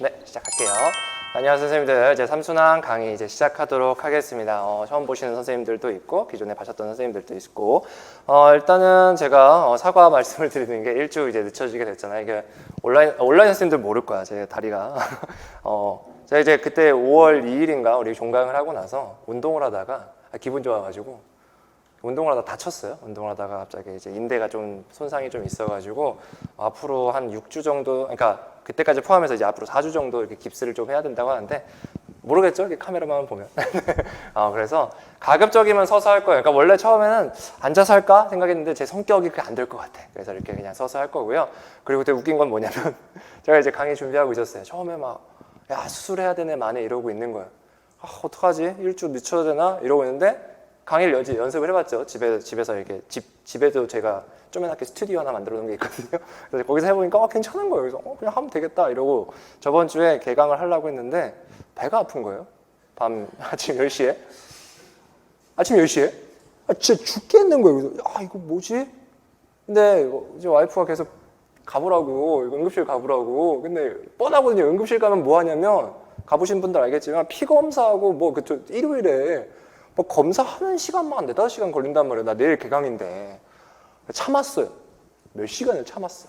네, 시작할게요. 안녕하세요, 선생님들. 이제 삼순환 강의 이제 시작하도록 하겠습니다. 처음 보시는 선생님들도 있고, 기존에 봐셨던 선생님들도 있고, 일단은 제가 사과 말씀을 드리는 게 일주 이제 늦춰지게 됐잖아요. 이게 온라인 선생님들 모를 거야, 제 다리가. 제가 이제 그때 5월 2일인가 우리 종강을 하고 나서 운동을 하다가 기분 좋아가지고 운동을 하다 다쳤어요. 운동을 하다가 갑자기 이제 인대가 좀 손상이 좀 있어가지고 앞으로 한 6주 정도, 그러니까 그때까지 포함해서 이제 앞으로 4주 정도 이렇게 깁스를 좀 해야 된다고 하는데 모르겠죠? 이렇게 카메라만 보면. 그래서 가급적이면 서서 할 거예요. 그러니까 원래 처음에는 앉아서 할까 생각했는데 제 성격이 그게 안 될 것 같아. 그래서 이렇게 그냥 서서 할 거고요. 그리고 되게 웃긴 건 뭐냐면 제가 이제 강의 준비하고 있었어요. 처음에 막 야 수술해야 되네 만에 이러고 있는 거예요. 어떡하지? 일주 늦춰야 되나? 이러고 있는데 강의를 연습을 해봤죠. 집에서 이렇게 집에도 제가 쪼매나게 스튜디오 하나 만들어 놓은 게 있거든요. 그래서 거기서 해보니까 괜찮은 거예요. 그래서 그냥 하면 되겠다 이러고 저번 주에 개강을 하려고 했는데 배가 아픈 거예요. 아침 10시에. 아침 10시에? 진짜 죽겠는 거예요. 그래서 이거 뭐지? 근데 이제 와이프가 계속 가보라고, 응급실 가보라고. 근데 뻔하거든요. 응급실 가면 뭐 하냐면 가보신 분들 알겠지만 피 검사하고 일요일에 뭐 검사하는 시간만 한 4-5시간 걸린단 말이에요. 나 내일 개강인데. 참았어요. 몇 시간을 참았어.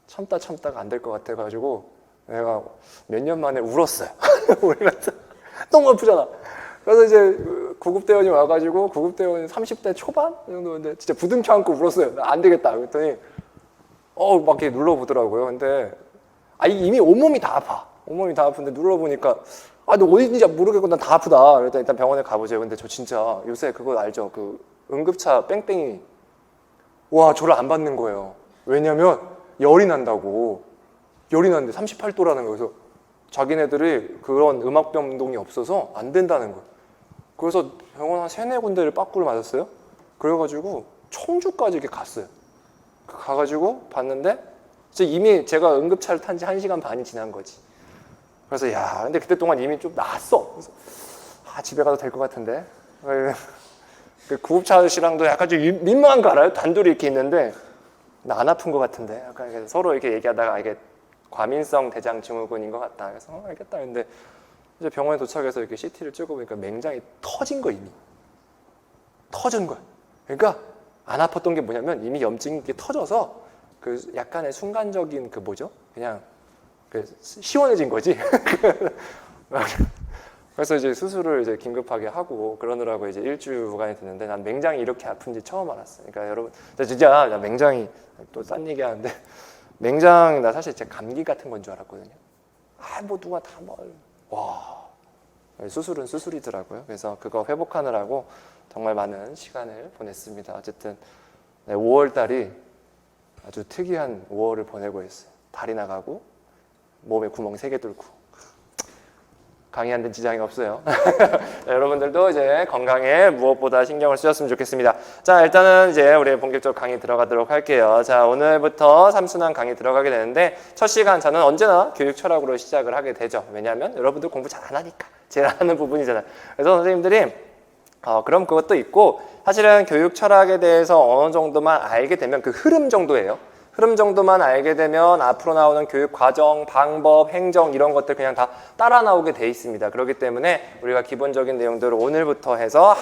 참다가 안 될 것 같아가지고 내가 몇 년 만에 울었어요. 울면서 너무 아프잖아. 그래서 이제 구급대원이 와가지고 구급대원이 30대 초반 정도인데 진짜 부둥켜 안고 울었어요. 안 되겠다. 그랬더니 막 이렇게 눌러보더라고요. 근데 이미 온몸이 다 아파. 온몸이 다 아픈데 눌러보니까 너 어디인지 모르겠고 난 다 아프다. 그랬더니 일단 병원에 가보죠. 근데 저 진짜 요새 그거 알죠? 그 응급차 뺑뺑이. 와, 저를 안 받는 거예요. 왜냐면 열이 난다고. 열이 나는데 38도라는 거예요. 그래서 자기네들이 그런 음악 변동이 없어서 안 된다는 거예요. 그래서 병원 한 3-4군데를 빠꾸를 맞았어요. 그래가지고 청주까지 이렇게 갔어요. 가가지고 봤는데 이미 제가 응급차를 탄 지 1시간 반이 지난 거지. 그래서 근데 그때 동안 이미 좀 나았어. 그래서 집에 가도 될 것 같은데. 그 구급차 아저씨랑도 약간 좀 민망한 거 알아요? 단둘이 이렇게 있는데 나 안 아픈 것 같은데. 약간 서로 이렇게 얘기하다가 이게 과민성 대장 증후군인 것 같다. 그래서 알겠다. 근데 이제 병원에 도착해서 이렇게 CT를 찍어보니까 맹장이 터진 거 이미. 터진 거야. 그러니까 안 아팠던 게 뭐냐면 이미 염증이 이렇게 터져서 그 약간의 순간적인 그 뭐죠? 그냥 시원해진 거지. 그래서 이제 수술을 이제 긴급하게 하고 그러느라고 이제 일주간이 됐는데 난 맹장이 이렇게 아픈지 처음 알았어. 그러니까 여러분, 진짜 나 맹장이 또 딴 얘기 하는데 맹장 나 사실 진짜 감기 같은 건 줄 알았거든요. 누가 다 와. 수술은 수술이더라고요. 그래서 그거 회복하느라고 정말 많은 시간을 보냈습니다. 어쨌든 5월 달이 아주 특이한 5월을 보내고 있어요. 다리 나가고 몸에 구멍 3개 뚫고 강의하는 데 지장이 없어요. 여러분들도 이제 건강에 무엇보다 신경을 쓰셨으면 좋겠습니다. 자, 일단은 이제 우리 본격적으로 강의 들어가도록 할게요. 자, 오늘부터 삼순환 강의 들어가게 되는데 첫 시간 저는 언제나 교육 철학으로 시작을 하게 되죠. 왜냐하면 여러분들 공부 잘 안 하니까 제일 하는 부분이잖아요. 그래서 선생님들이 그럼 그것도 있고 사실은 교육 철학에 대해서 어느 정도만 알게 되면 그 흐름 정도예요. 흐름 정도만 알게 되면 앞으로 나오는 교육 과정, 방법, 행정 이런 것들 그냥 다 따라 나오게 돼 있습니다. 그렇기 때문에 우리가 기본적인 내용들을 오늘부터 해서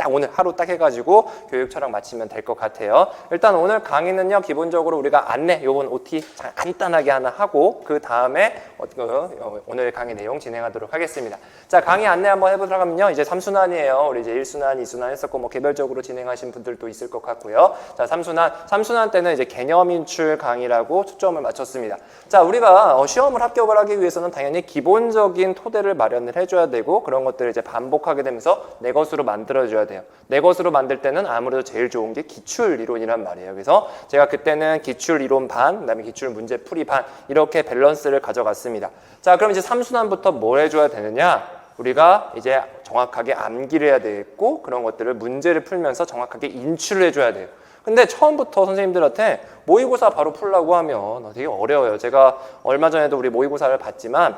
오늘 하루 딱 해가지고 교육 철학 마치면 될 것 같아요. 일단 오늘 강의는요, 기본적으로 우리가 안내, 요번 OT 간단하게 하나 하고 그 다음에 오늘 강의 내용 진행하도록 하겠습니다. 자, 강의 안내 한번 해보도록 하면요, 이제 3순환이에요. 우리 이제 1순환, 2순환 했었고 뭐 개별적으로 진행하신 분들도 있을 것 같고요. 자, 3순환 때는 이제 개념 인출 강의라고 초점을 맞췄습니다. 자, 우리가 시험을 합격을 하기 위해서는 당연히 기본적인 토대를 마련을 해줘야 되고 그런 것들을 이제 반복하게 되면서 내 것으로 만들어줘야 돼요. 내 것으로 만들 때는 아무래도 제일 좋은 게 기출 이론이란 말이에요. 그래서 제가 그때는 기출 이론 반, 그다음에 기출 문제 풀이 반 이렇게 밸런스를 가져갔습니다. 자, 그럼 이제 3순환부터 뭘 해줘야 되느냐? 우리가 이제 정확하게 암기를 해야 되겠고 그런 것들을 문제를 풀면서 정확하게 인출을 해줘야 돼요. 근데 처음부터 선생님들한테 모의고사 바로 풀라고 하면 되게 어려워요. 제가 얼마 전에도 우리 모의고사를 봤지만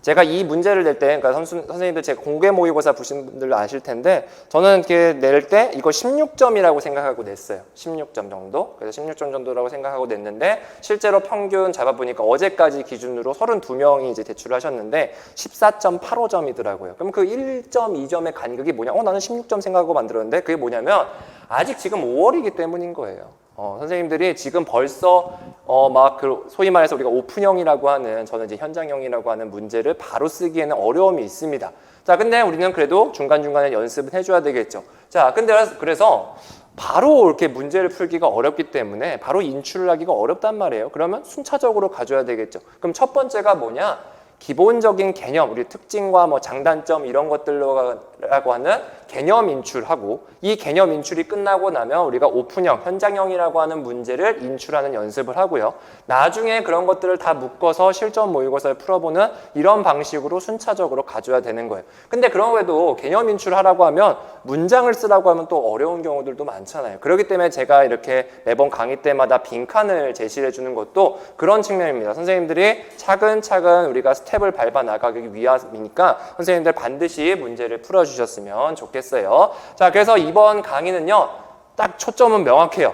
제가 이 문제를 낼 때, 그러니까 선생님들 제 공개 모의고사 보신 분들 아실 텐데, 저는 이렇게 낼 때 이거 16점이라고 생각하고 냈어요. 16점 정도. 그래서 16점 정도라고 생각하고 냈는데, 실제로 평균 잡아보니까 어제까지 기준으로 32명이 이제 제출을 하셨는데, 14.85점이더라고요. 그럼 그 1.2점의 간극이 뭐냐? 나는 16점 생각하고 만들었는데, 그게 뭐냐면, 아직 지금 5월이기 때문인 거예요. 선생님들이 지금 벌써 막 소위 말해서 우리가 오픈형이라고 하는, 저는 이제 현장형이라고 하는 문제를 바로 쓰기에는 어려움이 있습니다. 자, 근데 우리는 그래도 중간중간에 연습은 해줘야 되겠죠. 자, 근데 그래서 바로 이렇게 문제를 풀기가 어렵기 때문에 바로 인출을 하기가 어렵단 말이에요. 그러면 순차적으로 가져야 되겠죠. 그럼 첫 번째가 뭐냐? 기본적인 개념, 우리 특징과 뭐 장단점 이런 것들로라고 하는 개념 인출하고, 이 개념 인출이 끝나고 나면 우리가 오픈형, 현장형이라고 하는 문제를 인출하는 연습을 하고요. 나중에 그런 것들을 다 묶어서 실전 모의고사를 풀어보는 이런 방식으로 순차적으로 가져야 되는 거예요. 근데 그런 외에도 개념 인출하라고 하면 문장을 쓰라고 하면 또 어려운 경우들도 많잖아요. 그렇기 때문에 제가 이렇게 매번 강의 때마다 빈칸을 제시해 주는 것도 그런 측면입니다. 선생님들이 차근차근 우리가 스텝을 밟아 나가기 위함이니까 선생님들 반드시 문제를 풀어주셨으면 좋겠어요. 자, 그래서 이번 강의는요, 딱 초점은 명확해요.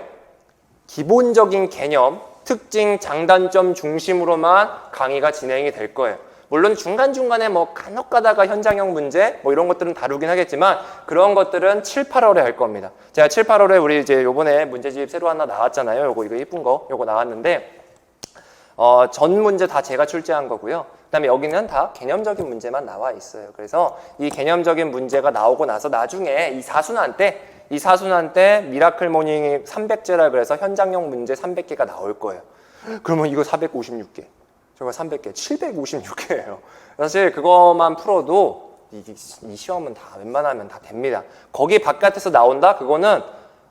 기본적인 개념, 특징, 장단점 중심으로만 강의가 진행이 될 거예요. 물론 중간중간에 뭐 간혹 가다가 현장형 문제 뭐 이런 것들은 다루긴 하겠지만, 그런 것들은 7, 8월에 할 겁니다. 제가 7, 8월에 우리 이제 요번에 문제집 새로 하나 나왔잖아요. 이거 이쁜 거 요거 나왔는데, 전 문제 다 제가 출제한 거고요. 그다음에 여기는 다 개념적인 문제만 나와 있어요. 그래서 이 개념적인 문제가 나오고 나서 나중에 이 사순환 때 미라클 모닝 300제라 그래서 현장형 문제 300개가 나올 거예요. 그러면 이거 456개, 저거 300개, 756개예요. 사실 그것만 풀어도 이 시험은 다 웬만하면 다 됩니다. 거기 바깥에서 나온다? 그거는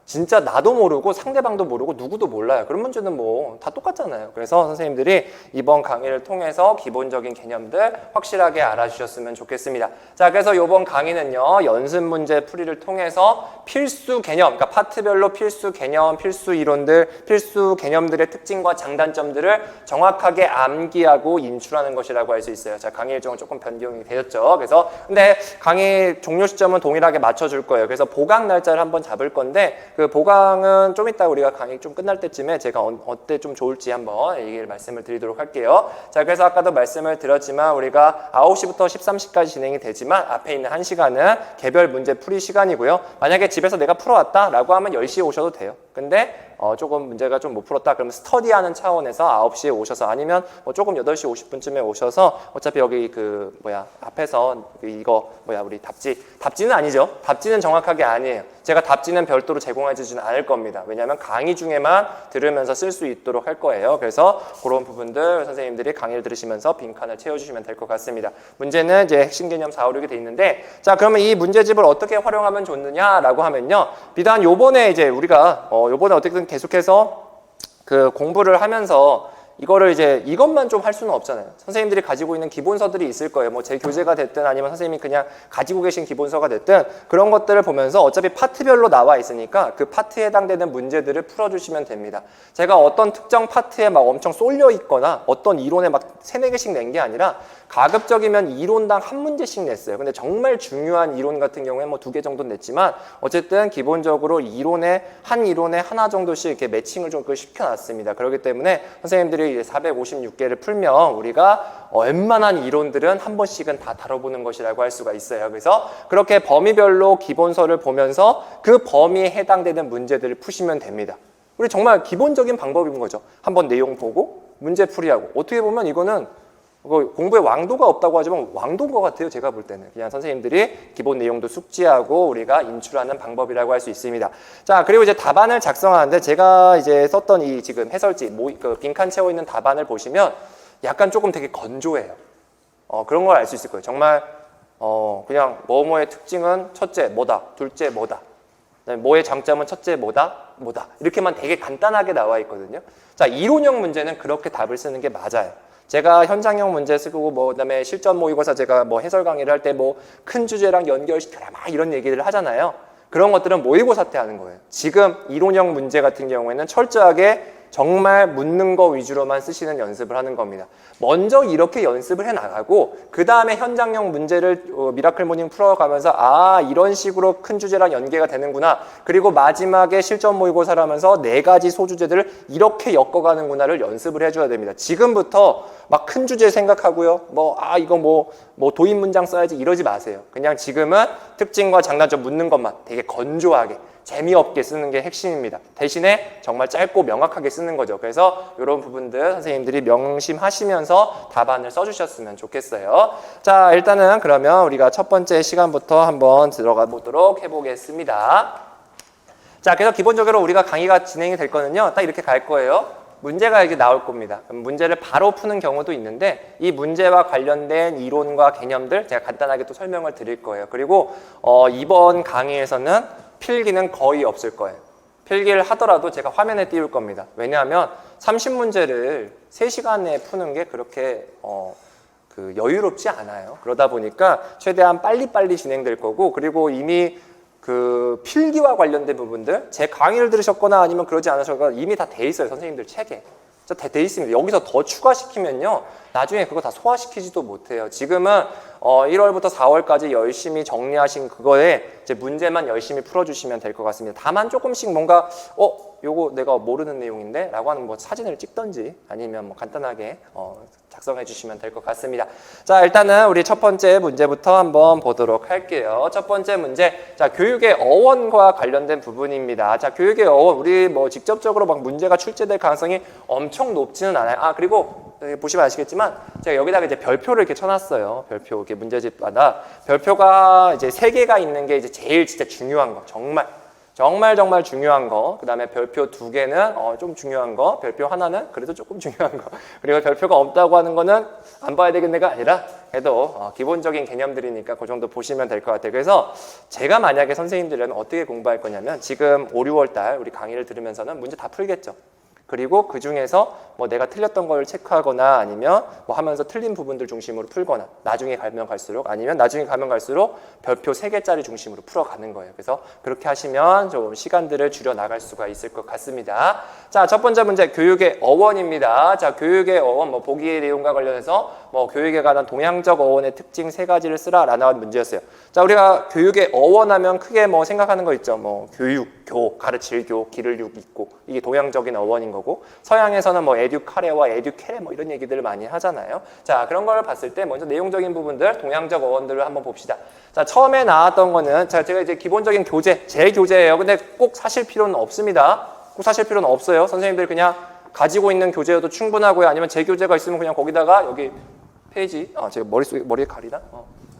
진짜 나도 모르고 상대방도 모르고 누구도 몰라요. 그런 문제는 뭐 다 똑같잖아요. 그래서 선생님들이 이번 강의를 통해서 기본적인 개념들 확실하게 알아주셨으면 좋겠습니다. 자, 그래서 이번 강의는요, 연습 문제 풀이를 통해서 필수 개념, 그러니까 파트별로 필수 개념, 필수 이론들, 필수 개념들의 특징과 장단점들을 정확하게 암기하고 인출하는 것이라고 할 수 있어요. 자, 강의 일정은 조금 변경이 되었죠. 그래서 근데 강의 종료 시점은 동일하게 맞춰줄 거예요. 그래서 보강 날짜를 한번 잡을 건데, 그 보강은 좀 이따 우리가 강의 좀 끝날 때쯤에 제가 어때 좀 좋을지 한번 얘기를 말씀을 드리도록 할게요. 자, 그래서 아까도 말씀을 드렸지만 우리가 9시부터 13시까지 진행이 되지만 앞에 있는 1시간은 개별 문제 풀이 시간이고요. 만약에 집에서 내가 풀어왔다 라고 하면 10시에 오셔도 돼요. 근데 조금 문제가 좀 못 풀었다 그러면 스터디하는 차원에서 9시에 오셔서, 아니면 조금 8시 50분쯤에 오셔서, 어차피 여기 앞에서 우리 답지는 아니죠. 답지는 정확하게 아니에요. 제가 답지는 별도로 제공해 주지는 않을 겁니다. 왜냐하면 강의 중에만 들으면서 쓸 수 있도록 할 거예요. 그래서 그런 부분들 선생님들이 강의를 들으시면서 빈칸을 채워주시면 될 것 같습니다. 문제는 이제 핵심 개념 4, 5, 6이 돼 있는데, 자, 그러면 이 문제집을 어떻게 활용하면 좋느냐라고 하면요, 비단 요번에 이제 우리가 요번에 어떻게든 계속해서 그 공부를 하면서 이거를 이제 이것만 좀 할 수는 없잖아요. 선생님들이 가지고 있는 기본서들이 있을 거예요. 뭐 제 교재가 됐든 아니면 선생님이 그냥 가지고 계신 기본서가 됐든, 그런 것들을 보면서 어차피 파트별로 나와 있으니까 그 파트에 해당되는 문제들을 풀어주시면 됩니다. 제가 어떤 특정 파트에 막 엄청 쏠려 있거나 어떤 이론에 막 3, 4개씩 낸 게 아니라 가급적이면 이론당 한 문제씩 냈어요. 근데 정말 중요한 이론 같은 경우에 뭐 2개 정도 냈지만, 어쨌든 기본적으로 한 이론에 하나 정도씩 이렇게 매칭을 좀 시켜놨습니다. 그렇기 때문에 선생님들이 456개를 풀면 우리가 웬만한 이론들은 한 번씩은 다 다뤄보는 것이라고 할 수가 있어요. 그래서 그렇게 범위별로 기본서를 보면서 그 범위에 해당되는 문제들을 푸시면 됩니다. 우리 정말 기본적인 방법인 거죠. 한번 내용 보고 문제 풀이하고, 어떻게 보면 이거는 공부에 왕도가 없다고 하지만 왕도인 것 같아요. 제가 볼 때는 그냥 선생님들이 기본 내용도 숙지하고 우리가 인출하는 방법이라고 할 수 있습니다. 자, 그리고 이제 답안을 작성하는데, 제가 이제 썼던 이 지금 해설지 빈칸 채워 있는 답안을 보시면 약간 조금 되게 건조해요. 그런 걸 알 수 있을 거예요. 정말 그냥 뭐뭐의 특징은 첫째 뭐다, 둘째 뭐다, 뭐의 장점은 첫째 뭐다 이렇게만 되게 간단하게 나와 있거든요. 자, 이론형 문제는 그렇게 답을 쓰는 게 맞아요. 제가 현장형 문제 쓰고 그다음에 실전 모의고사 제가 해설 강의를 할 때 큰 주제랑 연결시켜라 막 이런 얘기를 하잖아요. 그런 것들은 모의고사 때 하는 거예요. 지금 이론형 문제 같은 경우에는 철저하게 정말 묻는 거 위주로만 쓰시는 연습을 하는 겁니다. 먼저 이렇게 연습을 해나가고 그 다음에 현장형 문제를 미라클 모닝 풀어가면서 아 이런 식으로 큰 주제랑 연계가 되는구나. 그리고 마지막에 실전 모의고사를 하면서 4가지 소주제들을 이렇게 엮어가는구나를 연습을 해줘야 됩니다. 지금부터 막 큰 주제 생각하고요. 이거 도입 문장 써야지 이러지 마세요. 그냥 지금은 특징과 장단점 묻는 것만 되게 건조하게 재미없게 쓰는 게 핵심입니다. 대신에 정말 짧고 명확하게 쓰는 거죠. 그래서 이런 부분들 선생님들이 명심하시면서 답안을 써주셨으면 좋겠어요. 자, 일단은 그러면 우리가 첫 번째 시간부터 한번 들어가 보도록 해보겠습니다. 자, 그래서 기본적으로 우리가 강의가 진행이 될 거는요. 딱 이렇게 갈 거예요. 문제가 이렇게 나올 겁니다. 문제를 바로 푸는 경우도 있는데 이 문제와 관련된 이론과 개념들 제가 간단하게 또 설명을 드릴 거예요. 그리고 이번 강의에서는 필기는 거의 없을 거예요. 필기를 하더라도 제가 화면에 띄울 겁니다. 왜냐하면 30문제를 3시간에 푸는 게 그렇게 여유롭지 않아요. 그러다 보니까 최대한 빨리빨리 진행될 거고 그리고 이미 그 필기와 관련된 부분들 제 강의를 들으셨거나 아니면 그러지 않으셨거나 이미 다 돼 있어요. 선생님들 책에. 다 돼 있습니다. 여기서 더 추가시키면요. 나중에 그거 다 소화시키지도 못해요. 지금은 1월부터 4월까지 열심히 정리하신 그거에 이제 문제만 열심히 풀어주시면 될 것 같습니다. 다만 조금씩 뭔가 요거 내가 모르는 내용인데 라고 하는 사진을 찍던지 아니면 간단하게 작성해 주시면 될 것 같습니다. 자, 일단은 우리 첫 번째 문제부터 한번 보도록 할게요. 첫 번째 문제. 자, 교육의 어원과 관련된 부분입니다. 자, 교육의 어원. 우리 직접적으로 막 문제가 출제될 가능성이 엄청 높지는 않아요. 그리고 보시면 아시겠지만 제가 여기다가 이제 별표를 이렇게 쳐놨어요. 별표 이렇게 문제집마다 별표가 이제 3개가 있는 게 이제 제일 진짜 중요한 거. 정말 중요한 거. 그 다음에 별표 2개는 좀 중요한 거. 별표 하나는 그래도 조금 중요한 거. 그리고 별표가 없다고 하는 거는 안 봐야 되겠네가 아니라 그래도 기본적인 개념들이니까 그 정도 보시면 될 것 같아요. 그래서 제가 만약에 선생님들은 어떻게 공부할 거냐면 지금 5, 6월 달 우리 강의를 들으면서는 문제 다 풀겠죠. 그리고 그 중에서 내가 틀렸던 걸 체크하거나 아니면 하면서 틀린 부분들 중심으로 풀거나 나중에 가면 갈수록 별표 3개짜리 중심으로 풀어가는 거예요. 그래서 그렇게 하시면 좀 시간들을 줄여 나갈 수가 있을 것 같습니다. 자, 첫 번째 문제 교육의 어원입니다. 자, 교육의 어원 보기의 내용과 관련해서 교육에 관한 동양적 어원의 특징 3가지를 쓰라라는 문제였어요. 자, 우리가 교육의 어원하면 크게 생각하는 거 있죠. 교육, 교, 가르칠 교, 기를 육 있고 이게 동양적인 어원인 거고 서양에서는 에듀카레와 에듀케레 이런 얘기들을 많이 하잖아요. 자, 그런 걸 봤을 때 먼저 내용적인 부분들 동양적 어원들을 한번 봅시다. 자, 처음에 나왔던 거는 제가 이제 기본적인 교재, 제 교재예요. 근데 꼭 사실 필요는 없습니다. 꼭 사실 필요는 없어요. 선생님들 그냥 가지고 있는 교재여도 충분하고요. 아니면 제 교재가 있으면 그냥 거기다가 여기 페이지 제가 머리에 가리나?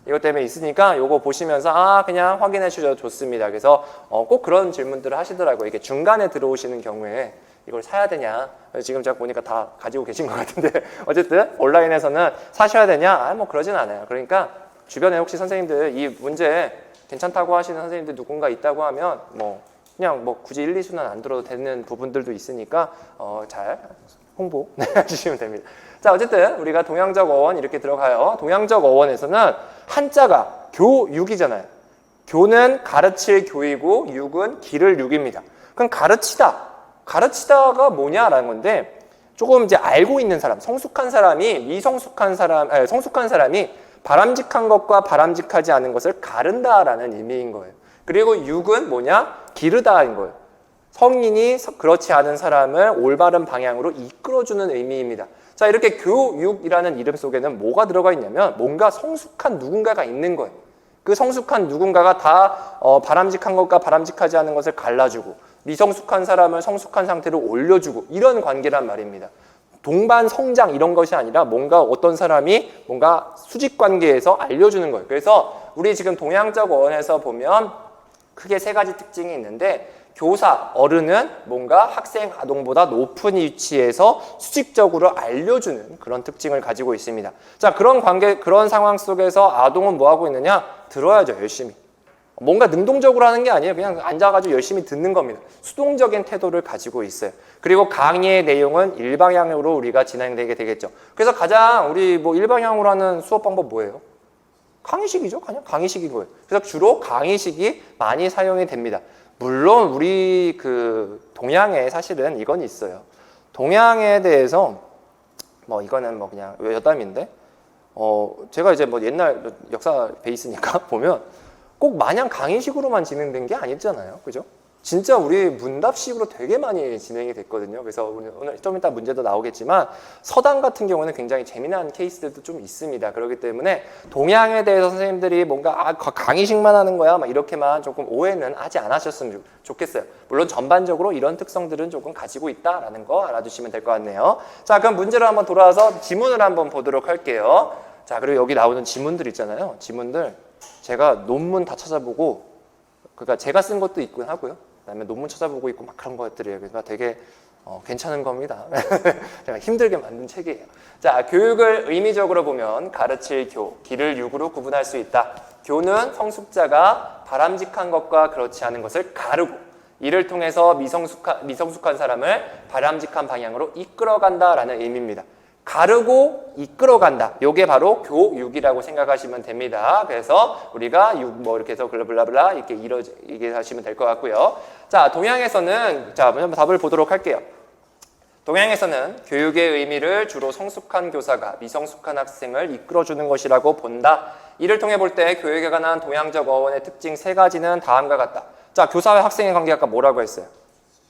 이것 때문에 있으니까 요거 보시면서 그냥 확인해 주셔도 좋습니다. 그래서 꼭 그런 질문들을 하시더라고요. 이게 중간에 들어오시는 경우에 이걸 사야 되냐? 지금 제가 보니까 다 가지고 계신 것 같은데 어쨌든 온라인에서는 사셔야 되냐? 그러진 않아요. 그러니까 주변에 혹시 선생님들 이 문제 괜찮다고 하시는 선생님들 누군가 있다고 하면 그냥 굳이 1, 2수는 안 들어도 되는 부분들도 있으니까 잘 홍보 해주시면 됩니다. 자, 어쨌든 우리가 동양적 어원 이렇게 들어가요. 동양적 어원에서는 한자가 교육이잖아요. 교는 가르칠 교이고 육은 기를 육입니다. 그럼 가르치다가 뭐냐라는 건데 조금 이제 알고 있는 사람, 성숙한 사람이 성숙한 사람이 바람직한 것과 바람직하지 않은 것을 가른다라는 의미인 거예요. 그리고 육은 뭐냐? 기르다인 거예요. 성인이 그렇지 않은 사람을 올바른 방향으로 이끌어주는 의미입니다. 자, 이렇게 교육이라는 이름 속에는 뭐가 들어가 있냐면 뭔가 성숙한 누군가가 있는 거예요. 그 성숙한 누군가가 다 바람직한 것과 바람직하지 않은 것을 갈라주고 미성숙한 사람을 성숙한 상태로 올려주고 이런 관계란 말입니다. 동반 성장 이런 것이 아니라 뭔가 어떤 사람이 뭔가 수직 관계에서 알려주는 거예요. 그래서 우리 지금 동양적 어원에서 보면 크게 3가지 특징이 있는데 교사, 어른은 뭔가 학생, 아동보다 높은 위치에서 수직적으로 알려주는 그런 특징을 가지고 있습니다. 자, 그런 관계, 그런 상황 속에서 아동은 뭐 하고 있느냐? 들어야죠, 열심히. 뭔가 능동적으로 하는 게 아니에요. 그냥 앉아가지고 열심히 듣는 겁니다. 수동적인 태도를 가지고 있어요. 그리고 강의의 내용은 일방향으로 우리가 진행되게 되겠죠. 그래서 가장 우리 일방향으로 하는 수업 방법 뭐예요? 강의식이죠. 그냥 강의식인 거예요. 그래서 주로 강의식이 많이 사용이 됩니다. 물론 우리 동양에 사실은 이건 있어요. 동양에 대해서 뭐 이거는 뭐 그냥 여담인데 제가 이제 뭐 옛날 역사 베이스니까 보면 꼭 마냥 강의식으로만 진행된 게 아니잖아요. 그죠? 진짜 우리 문답식으로 되게 많이 진행이 됐거든요. 그래서 오늘 좀 이따 문제도 나오겠지만 서당 같은 경우는 굉장히 재미난 케이스들도 좀 있습니다. 그렇기 때문에 동양에 대해서 선생님들이 뭔가 강의식만 하는 거야 막 이렇게만 조금 오해는 하지 않으셨으면 좋겠어요. 물론 전반적으로 이런 특성들은 조금 가지고 있다라는 거 알아두시면 될 것 같네요. 자, 그럼 문제로 한번 돌아와서 지문을 한번 보도록 할게요. 자, 그리고 여기 나오는 지문들 있잖아요. 지문들 제가 논문 다 찾아보고 그러니까 제가 쓴 것도 있긴 하고요. 그다음에 논문 찾아보고 있고 막 그런 것들이에요. 그러니까 되게 괜찮은 겁니다. 제가 힘들게 만든 책이에요. 자, 교육을 의미적으로 보면 가르칠 교, 기를 육으로 구분할 수 있다. 교는 성숙자가 바람직한 것과 그렇지 않은 것을 가르고 이를 통해서 미성숙한 사람을 바람직한 방향으로 이끌어간다라는 의미입니다. 가르고 이끌어간다. 요게 바로 교육이라고 생각하시면 됩니다. 그래서 우리가 뭐 이렇게 해서 블라블라 이게 하시면 될 것 같고요. 자, 동양에서는 한번 답을 보도록 할게요. 동양에서는 교육의 의미를 주로 성숙한 교사가 미성숙한 학생을 이끌어주는 것이라고 본다. 이를 통해 볼 때 교육에 관한 동양적 어원의 특징 3가지는 다음과 같다. 자, 교사와 학생의 관계 아까 뭐라고 했어요?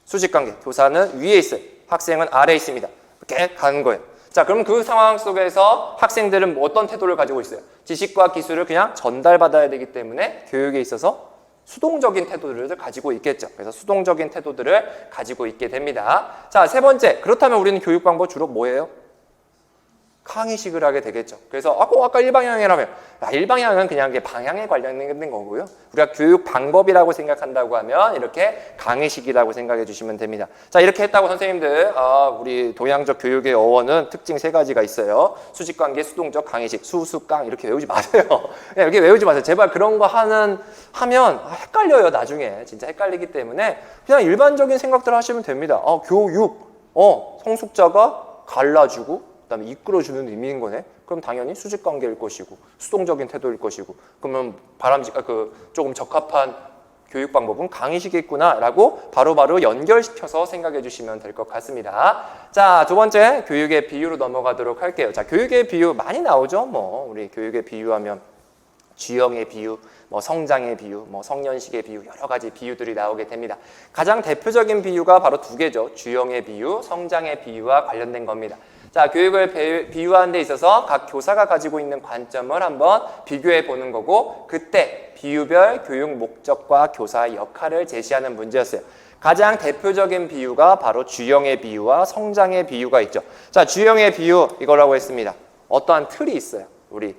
수직관계. 교사는 위에 있어요. 학생은 아래에 있습니다. 이렇게 가는 거예요. 자, 그럼 그 상황 속에서 학생들은 어떤 태도를 가지고 있어요? 지식과 기술을 그냥 전달받아야 되기 때문에 교육에 있어서 수동적인 태도들을 가지고 있겠죠. 그래서 수동적인 태도들을 가지고 있게 됩니다. 자, 3번째. 그렇다면 우리는 교육 방법 주로 뭐예요? 강의식을 하게 되겠죠. 그래서 아까 일방향이라면 일방향은 그냥 방향에 관련된 거고요. 우리가 교육 방법이라고 생각한다고 하면 이렇게 강의식이라고 생각해 주시면 됩니다. 자, 이렇게 했다고 선생님들 우리 동양적 교육의 어원은 특징 3가지가 있어요. 수직관계, 수동적, 강의식, 수수깡 이렇게 외우지 마세요. 이렇게 외우지 마세요. 제발 그런 거 하면 헷갈려요. 나중에 진짜 헷갈리기 때문에 그냥 일반적인 생각들 하시면 됩니다. 교육, 성숙자가 갈라주고 그다음에 이끌어주는 의미인 거네. 그럼 당연히 수직관계일 것이고 수동적인 태도일 것이고 그러면 조금 적합한 교육 방법은 강의식이겠구나라고 바로바로 연결시켜서 생각해 주시면 될 것 같습니다. 자, 2번째 교육의 비유로 넘어가도록 할게요. 자, 교육의 비유 많이 나오죠. 뭐 우리 교육의 비유하면 주형의 비유, 뭐 성장의 비유, 뭐 성년식의 비유 여러 가지 비유들이 나오게 됩니다. 가장 대표적인 비유가 바로 2개죠. 주형의 비유, 성장의 비유와 관련된 겁니다. 자, 교육을 비유하는 데 있어서 각 교사가 가지고 있는 관점을 한번 비교해 보는 거고 그때 비유별 교육 목적과 교사의 역할을 제시하는 문제였어요. 가장 대표적인 비유가 바로 주형의 비유와 성장의 비유가 있죠. 자, 주형의 비유 이거라고 했습니다. 어떠한 틀이 있어요. 우리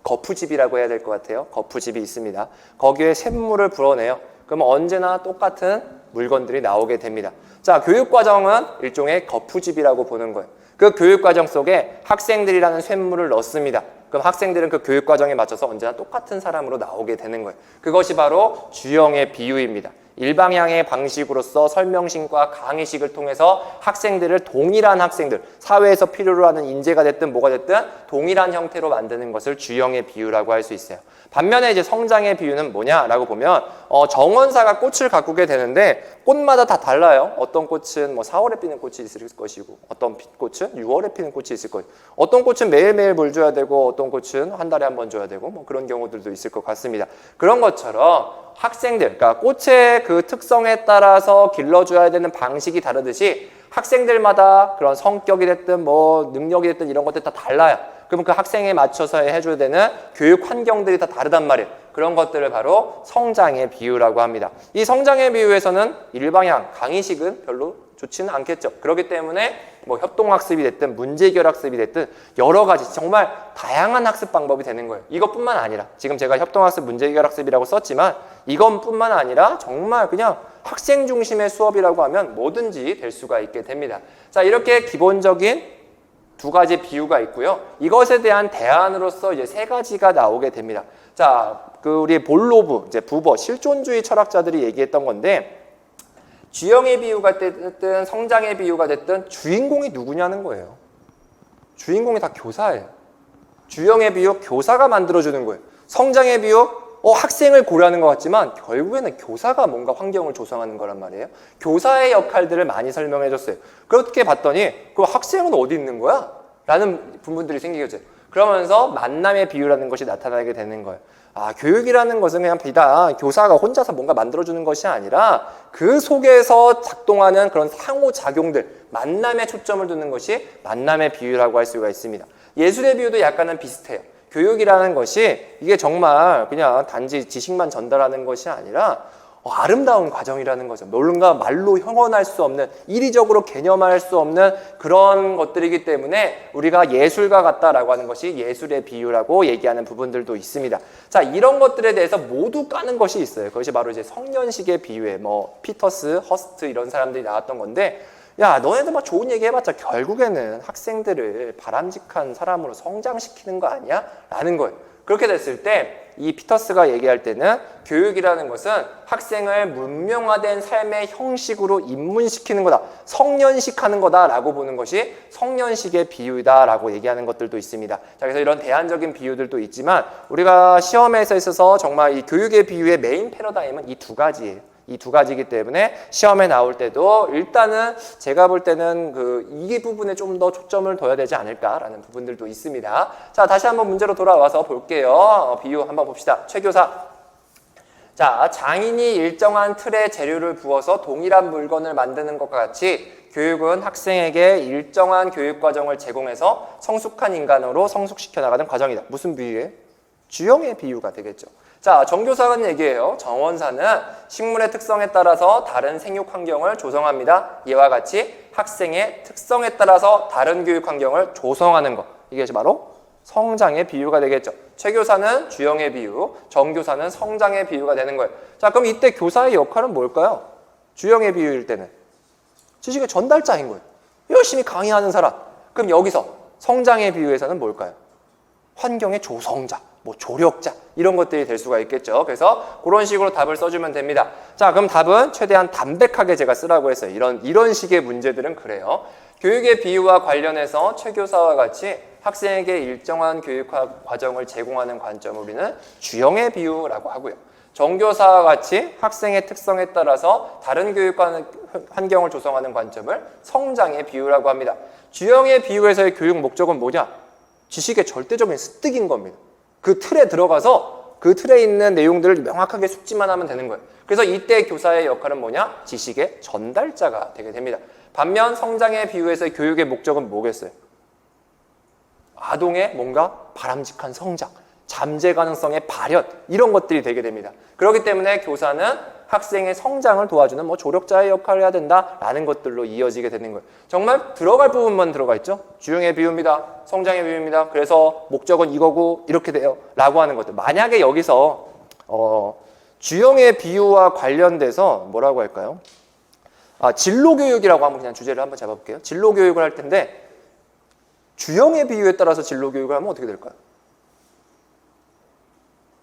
거푸집이라고 해야 될 것 같아요. 거푸집이 있습니다. 거기에 샘물을 불어내요. 그러면 언제나 똑같은 물건들이 나오게 됩니다. 자, 교육과정은 일종의 거푸집이라고 보는 거예요. 그 교육과정 속에 학생들이라는 쇳물을 넣습니다. 그럼 학생들은 그 교육과정에 맞춰서 언제나 똑같은 사람으로 나오게 되는 거예요. 그것이 바로 주형의 비유입니다. 일방향의 방식으로서 설명식과 강의식을 통해서 학생들을 동일한 학생들, 사회에서 필요로 하는 인재가 됐든 뭐가 됐든 동일한 형태로 만드는 것을 주형의 비유라고 할 수 있어요. 반면에 이제 성장의 비유는 뭐냐라고 보면 정원사가 꽃을 가꾸게 되는데 꽃마다 다 달라요. 어떤 꽃은 뭐 4월에 피는 꽃이 있을 것이고 어떤 꽃은 6월에 피는 꽃이 있을 거예요. 어떤 꽃은 매일매일 물 줘야 되고 어떤 꽃은 한 달에 한 번 줘야 되고 뭐 그런 경우들도 있을 것 같습니다. 그런 것처럼 학생들, 그러니까 꽃의 그 특성에 따라서 길러줘야 되는 방식이 다르듯이 학생들마다 그런 성격이 됐든 뭐 능력이 됐든 이런 것들 다 달라요. 그러면 그 학생에 맞춰서 해줘야 되는 교육 환경들이 다 다르단 말이에요. 그런 것들을 바로 성장의 비유라고 합니다. 이 성장의 비유에서는 일방향, 강의식은 별로 좋지는 않겠죠. 그렇기 때문에 뭐 협동학습이 됐든 문제해결학습이 됐든 여러 가지 정말 다양한 학습 방법이 되는 거예요. 이것뿐만 아니라 지금 제가 협동학습 문제해결학습이라고 썼지만 이것뿐만 아니라 정말 그냥 학생 중심의 수업이라고 하면 뭐든지 될 수가 있게 됩니다. 자, 이렇게 기본적인 2가지 비유가 있고요. 이것에 대한 대안으로서 이제 3가지가 나오게 됩니다. 자, 우리 볼로브, 이제 부버, 실존주의 철학자들이 얘기했던 건데 주형의 비유가 됐든 성장의 비유가 됐든 주인공이 누구냐는 거예요. 주인공이 다 교사예요. 주형의 비유, 교사가 만들어주는 거예요. 성장의 비유, 학생을 고려하는 것 같지만 결국에는 교사가 뭔가 환경을 조성하는 거란 말이에요. 교사의 역할들을 많이 설명해 줬어요. 그렇게 봤더니 그 학생은 어디 있는 거야? 라는 부분들이 생기겠죠. 그러면서 만남의 비유라는 것이 나타나게 되는 거예요. 교육이라는 것은 그냥 비단 교사가 혼자서 뭔가 만들어주는 것이 아니라 그 속에서 작동하는 그런 상호작용들, 만남에 초점을 두는 것이 만남의 비유라고 할 수가 있습니다. 예술의 비유도 약간은 비슷해요. 교육이라는 것이 이게 정말 그냥 단지 지식만 전달하는 것이 아니라 아름다운 과정이라는 거죠. 뭔가 말로 형언할 수 없는, 이리적으로 개념할 수 없는 그런 것들이기 때문에 우리가 예술가 같다라고 하는 것이 예술의 비유라고 얘기하는 부분들도 있습니다. 자, 이런 것들에 대해서 모두 까는 것이 있어요. 그것이 바로 이제 성년식의 비유에 피터스, 허스트 이런 사람들이 나왔던 건데, 야, 너네들 막 좋은 얘기 해봤자 결국에는 학생들을 바람직한 사람으로 성장시키는 거 아니야? 라는 거예요. 그렇게 됐을 때 이 피터스가 얘기할 때는 교육이라는 것은 학생을 문명화된 삶의 형식으로 입문시키는 거다. 성년식하는 거다라고 보는 것이 성년식의 비유다라고 얘기하는 것들도 있습니다. 자, 그래서 이런 대안적인 비유들도 있지만 우리가 시험에서 있어서 정말 이 교육의 비유의 메인 패러다임은 이 두 가지예요. 이 두 가지이기 때문에 시험에 나올 때도 일단은 제가 볼 때는 이 부분에 좀 더 초점을 둬야 되지 않을까라는 부분들도 있습니다. 자, 다시 한번 문제로 돌아와서 볼게요. 비유 한번 봅시다. 최 교사. 자, 장인이 일정한 틀에 재료를 부어서 동일한 물건을 만드는 것과 같이 교육은 학생에게 일정한 교육 과정을 제공해서 성숙한 인간으로 성숙시켜 나가는 과정이다. 무슨 비유예요? 주형의 비유가 되겠죠. 자, 정교사는 얘기해요. 정원사는 식물의 특성에 따라서 다른 생육 환경을 조성합니다. 이와 같이 학생의 특성에 따라서 다른 교육 환경을 조성하는 것. 이게 바로 성장의 비유가 되겠죠. 최 교사는 주형의 비유, 정교사는 성장의 비유가 되는 거예요. 자, 그럼 이때 교사의 역할은 뭘까요? 주형의 비유일 때는 지식의 전달자인 거예요. 열심히 강의하는 사람. 그럼 여기서 성장의 비유에서는 뭘까요? 환경의 조성자, 조력자 이런 것들이 될 수가 있겠죠. 그래서 그런 식으로 답을 써주면 됩니다. 자, 그럼 답은 최대한 담백하게 제가 쓰라고 했어요. 이런 식의 문제들은 그래요. 교육의 비유와 관련해서 최 교사와 같이 학생에게 일정한 교육 과정을 제공하는 관점을 우리는 주형의 비유라고 하고요. 정교사와 같이 학생의 특성에 따라서 다른 교육 환경을 조성하는 관점을 성장의 비유라고 합니다. 주형의 비유에서의 교육 목적은 뭐냐? 지식의 절대적인 습득인 겁니다. 그 틀에 들어가서 그 틀에 있는 내용들을 명확하게 숙지만 하면 되는 거예요. 그래서 이때 교사의 역할은 뭐냐? 지식의 전달자가 되게 됩니다. 반면 성장의 비유에서의 교육의 목적은 뭐겠어요? 아동의 뭔가 바람직한 성장, 잠재 가능성의 발현 이런 것들이 되게 됩니다. 그렇기 때문에 교사는 학생의 성장을 도와주는 조력자의 역할을 해야 된다라는 것들로 이어지게 되는 거예요. 정말 들어갈 부분만 들어가 있죠. 주형의 비유입니다. 성장의 비유입니다. 그래서 목적은 이거고 이렇게 돼요. 라고 하는 것들. 만약에 여기서 주형의 비유와 관련돼서 뭐라고 할까요? 진로교육이라고 한번 그냥 주제를 한번 잡아볼게요. 진로교육을 할 텐데 주형의 비유에 따라서 진로교육을 하면 어떻게 될까요?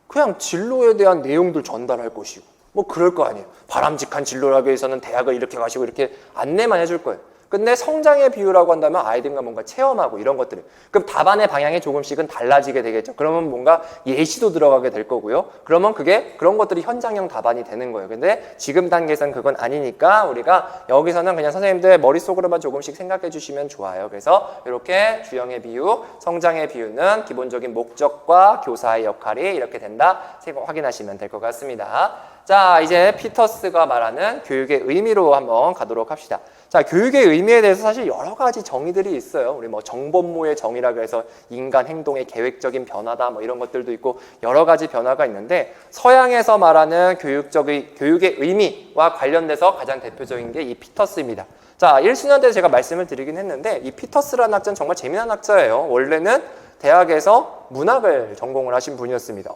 그냥 진로에 대한 내용들 전달할 것이고 그럴 거 아니에요. 바람직한 진로를 하기 위해서는 대학을 이렇게 가시고 이렇게 안내만 해줄 거예요. 근데 성장의 비유라고 한다면 아이들과 뭔가 체험하고 이런 것들을. 그럼 답안의 방향이 조금씩은 달라지게 되겠죠. 그러면 뭔가 예시도 들어가게 될 거고요. 그러면 그런 것들이 현장형 답안이 되는 거예요. 근데 지금 단계에서는 그건 아니니까 우리가 여기서는 그냥 선생님들 머릿속으로만 조금씩 생각해 주시면 좋아요. 그래서 이렇게 주형의 비유, 성장의 비유는 기본적인 목적과 교사의 역할이 이렇게 된다. 확인하시면 될 것 같습니다. 자, 이제 피터스가 말하는 교육의 의미로 한번 가도록 합시다. 자, 교육의 의미에 대해서 사실 여러 가지 정의들이 있어요. 우리 정본모의 정의라 그래서 인간 행동의 계획적인 변화다 이런 것들도 있고 여러 가지 변화가 있는데 서양에서 말하는 교육의 의미와 관련돼서 가장 대표적인 게 이 피터스입니다. 자, 1수년 때 제가 말씀을 드리긴 했는데 이 피터스라는 학자는 정말 재미난 학자예요. 원래는 대학에서 문학을 전공을 하신 분이었습니다.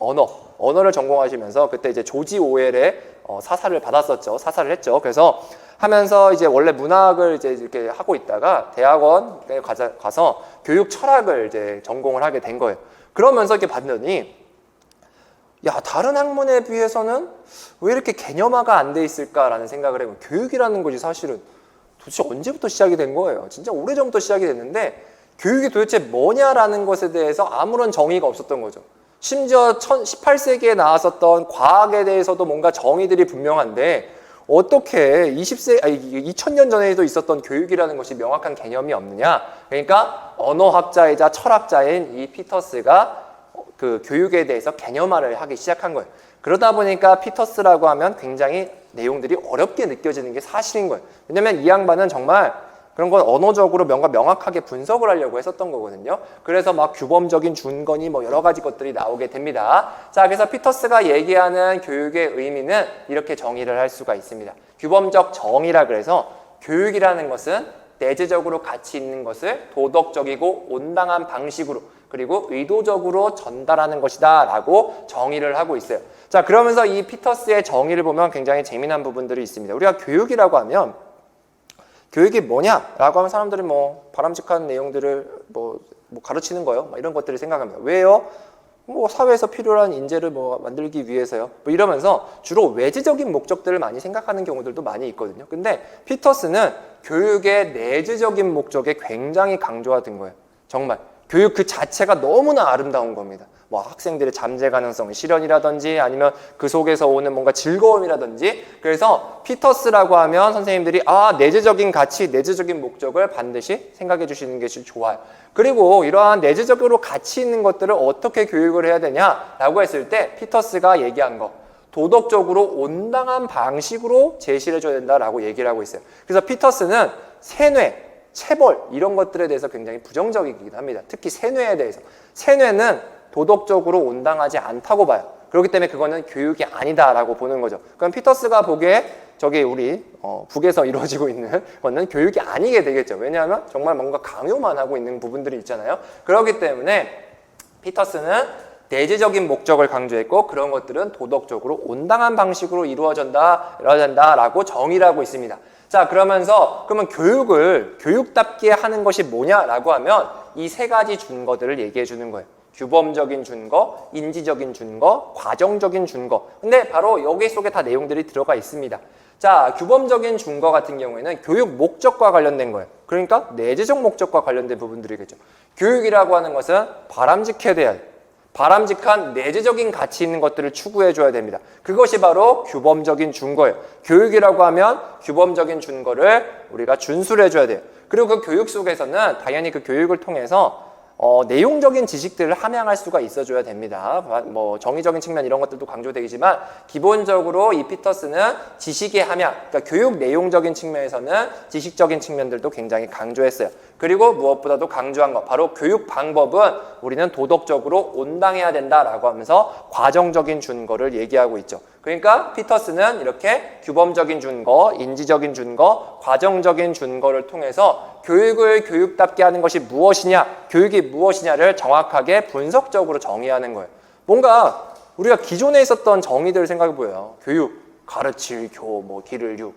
언어를 전공하시면서 그때 이제 조지 오웰의 사사를 받았었죠. 사사를 했죠. 그래서 하면서 이제 원래 문학을 이제 이렇게 하고 있다가 대학원에 가서 교육 철학을 이제 전공을 하게 된 거예요. 그러면서 이렇게 봤더니 야, 다른 학문에 비해서는 왜 이렇게 개념화가 안 돼 있을까라는 생각을 해보면 교육이라는 것이 사실은 도대체 언제부터 시작이 된 거예요. 진짜 오래전부터 시작이 됐는데 교육이 도대체 뭐냐라는 것에 대해서 아무런 정의가 없었던 거죠. 심지어 18세기에 나왔었던 과학에 대해서도 뭔가 정의들이 분명한데 어떻게 2000년 전에도 있었던 교육이라는 것이 명확한 개념이 없느냐? 그러니까 언어학자이자 철학자인 이 피터스가 그 교육에 대해서 개념화를 하기 시작한 거예요. 그러다 보니까 피터스라고 하면 굉장히 내용들이 어렵게 느껴지는 게 사실인 거예요. 왜냐면 이 양반은 정말 그런 건 언어적으로 뭔가 명확하게 분석을 하려고 했었던 거거든요. 그래서 막 규범적인 준거니 뭐 여러 가지 것들이 나오게 됩니다. 자, 그래서 피터스가 얘기하는 교육의 의미는 이렇게 정의를 할 수가 있습니다. 규범적 정의라 그래서 교육이라는 것은 내재적으로 가치 있는 것을 도덕적이고 온당한 방식으로 그리고 의도적으로 전달하는 것이다 라고 정의를 하고 있어요. 자, 그러면서 이 피터스의 정의를 보면 굉장히 재미난 부분들이 있습니다. 우리가 교육이라고 하면 교육이 뭐냐라고 하면 사람들이 뭐 바람직한 내용들을 뭐 가르치는 거요, 뭐 이런 것들을 생각합니다. 왜요? 뭐 사회에서 필요한 인재를 뭐 만들기 위해서요. 뭐 이러면서 주로 외지적인 목적들을 많이 생각하는 경우들도 많이 있거든요. 근데 피터스는 교육의 내재적인 목적에 굉장히 강조가 된 거예요. 정말 교육 그 자체가 너무나 아름다운 겁니다. 뭐 학생들의 잠재 가능성 실현이라든지 아니면 그 속에서 오는 뭔가 즐거움이라든지. 그래서 피터스라고 하면 선생님들이 내재적인 가치, 내재적인 목적을 반드시 생각해 주시는 것이 좋아요. 그리고 이러한 내재적으로 가치 있는 것들을 어떻게 교육을 해야 되냐라고 했을 때 피터스가 얘기한 거 도덕적으로 온당한 방식으로 제시를 해줘야 된다라고 얘기를 하고 있어요. 그래서 피터스는 세뇌, 체벌 이런 것들에 대해서 굉장히 부정적이긴 합니다. 특히 세뇌에 대해서. 세뇌는 도덕적으로 온당하지 않다고 봐요. 그렇기 때문에 그거는 교육이 아니다라고 보는 거죠. 그럼 피터스가 보기에 저기 우리 북에서 이루어지고 있는 거는 교육이 아니게 되겠죠. 왜냐하면 정말 뭔가 강요만 하고 있는 부분들이 있잖아요. 그렇기 때문에 피터스는 내재적인 목적을 강조했고 그런 것들은 도덕적으로 온당한 방식으로 이루어진다라고 정의를 하고 있습니다. 자, 그러면 교육을 교육답게 하는 것이 뭐냐라고 하면 이 세 가지 준거들을 얘기해 주는 거예요. 규범적인 준거, 인지적인 준거, 과정적인 준거. 근데 바로 여기 속에 다 내용들이 들어가 있습니다. 자, 규범적인 준거 같은 경우에는 교육 목적과 관련된 거예요. 그러니까 내재적 목적과 관련된 부분들이겠죠. 교육이라고 하는 것은 바람직해야 돼요. 바람직한 내재적인 가치 있는 것들을 추구해 줘야 됩니다. 그것이 바로 규범적인 준거예요. 교육이라고 하면 규범적인 준거를 우리가 준수해 줘야 돼요. 그리고 그 교육 속에서는 당연히 그 교육을 통해서 내용적인 지식들을 함양할 수가 있어줘야 됩니다. 뭐 정의적인 측면 이런 것들도 강조되지만 기본적으로 이 피터스는 지식의 함양, 그러니까 교육 내용적인 측면에서는 지식적인 측면들도 굉장히 강조했어요. 그리고 무엇보다도 강조한 것, 바로 교육 방법은 우리는 도덕적으로 온당해야 된다라고 하면서 과정적인 준거를 얘기하고 있죠. 그러니까 피터스는 이렇게 규범적인 준거, 인지적인 준거, 과정적인 준거를 통해서 교육을 교육답게 하는 것이 무엇이냐, 교육이 무엇이냐를 정확하게 분석적으로 정의하는 거예요. 뭔가 우리가 기존에 있었던 정의들을 생각해 보여요. 교육, 가르칠, 기를 육.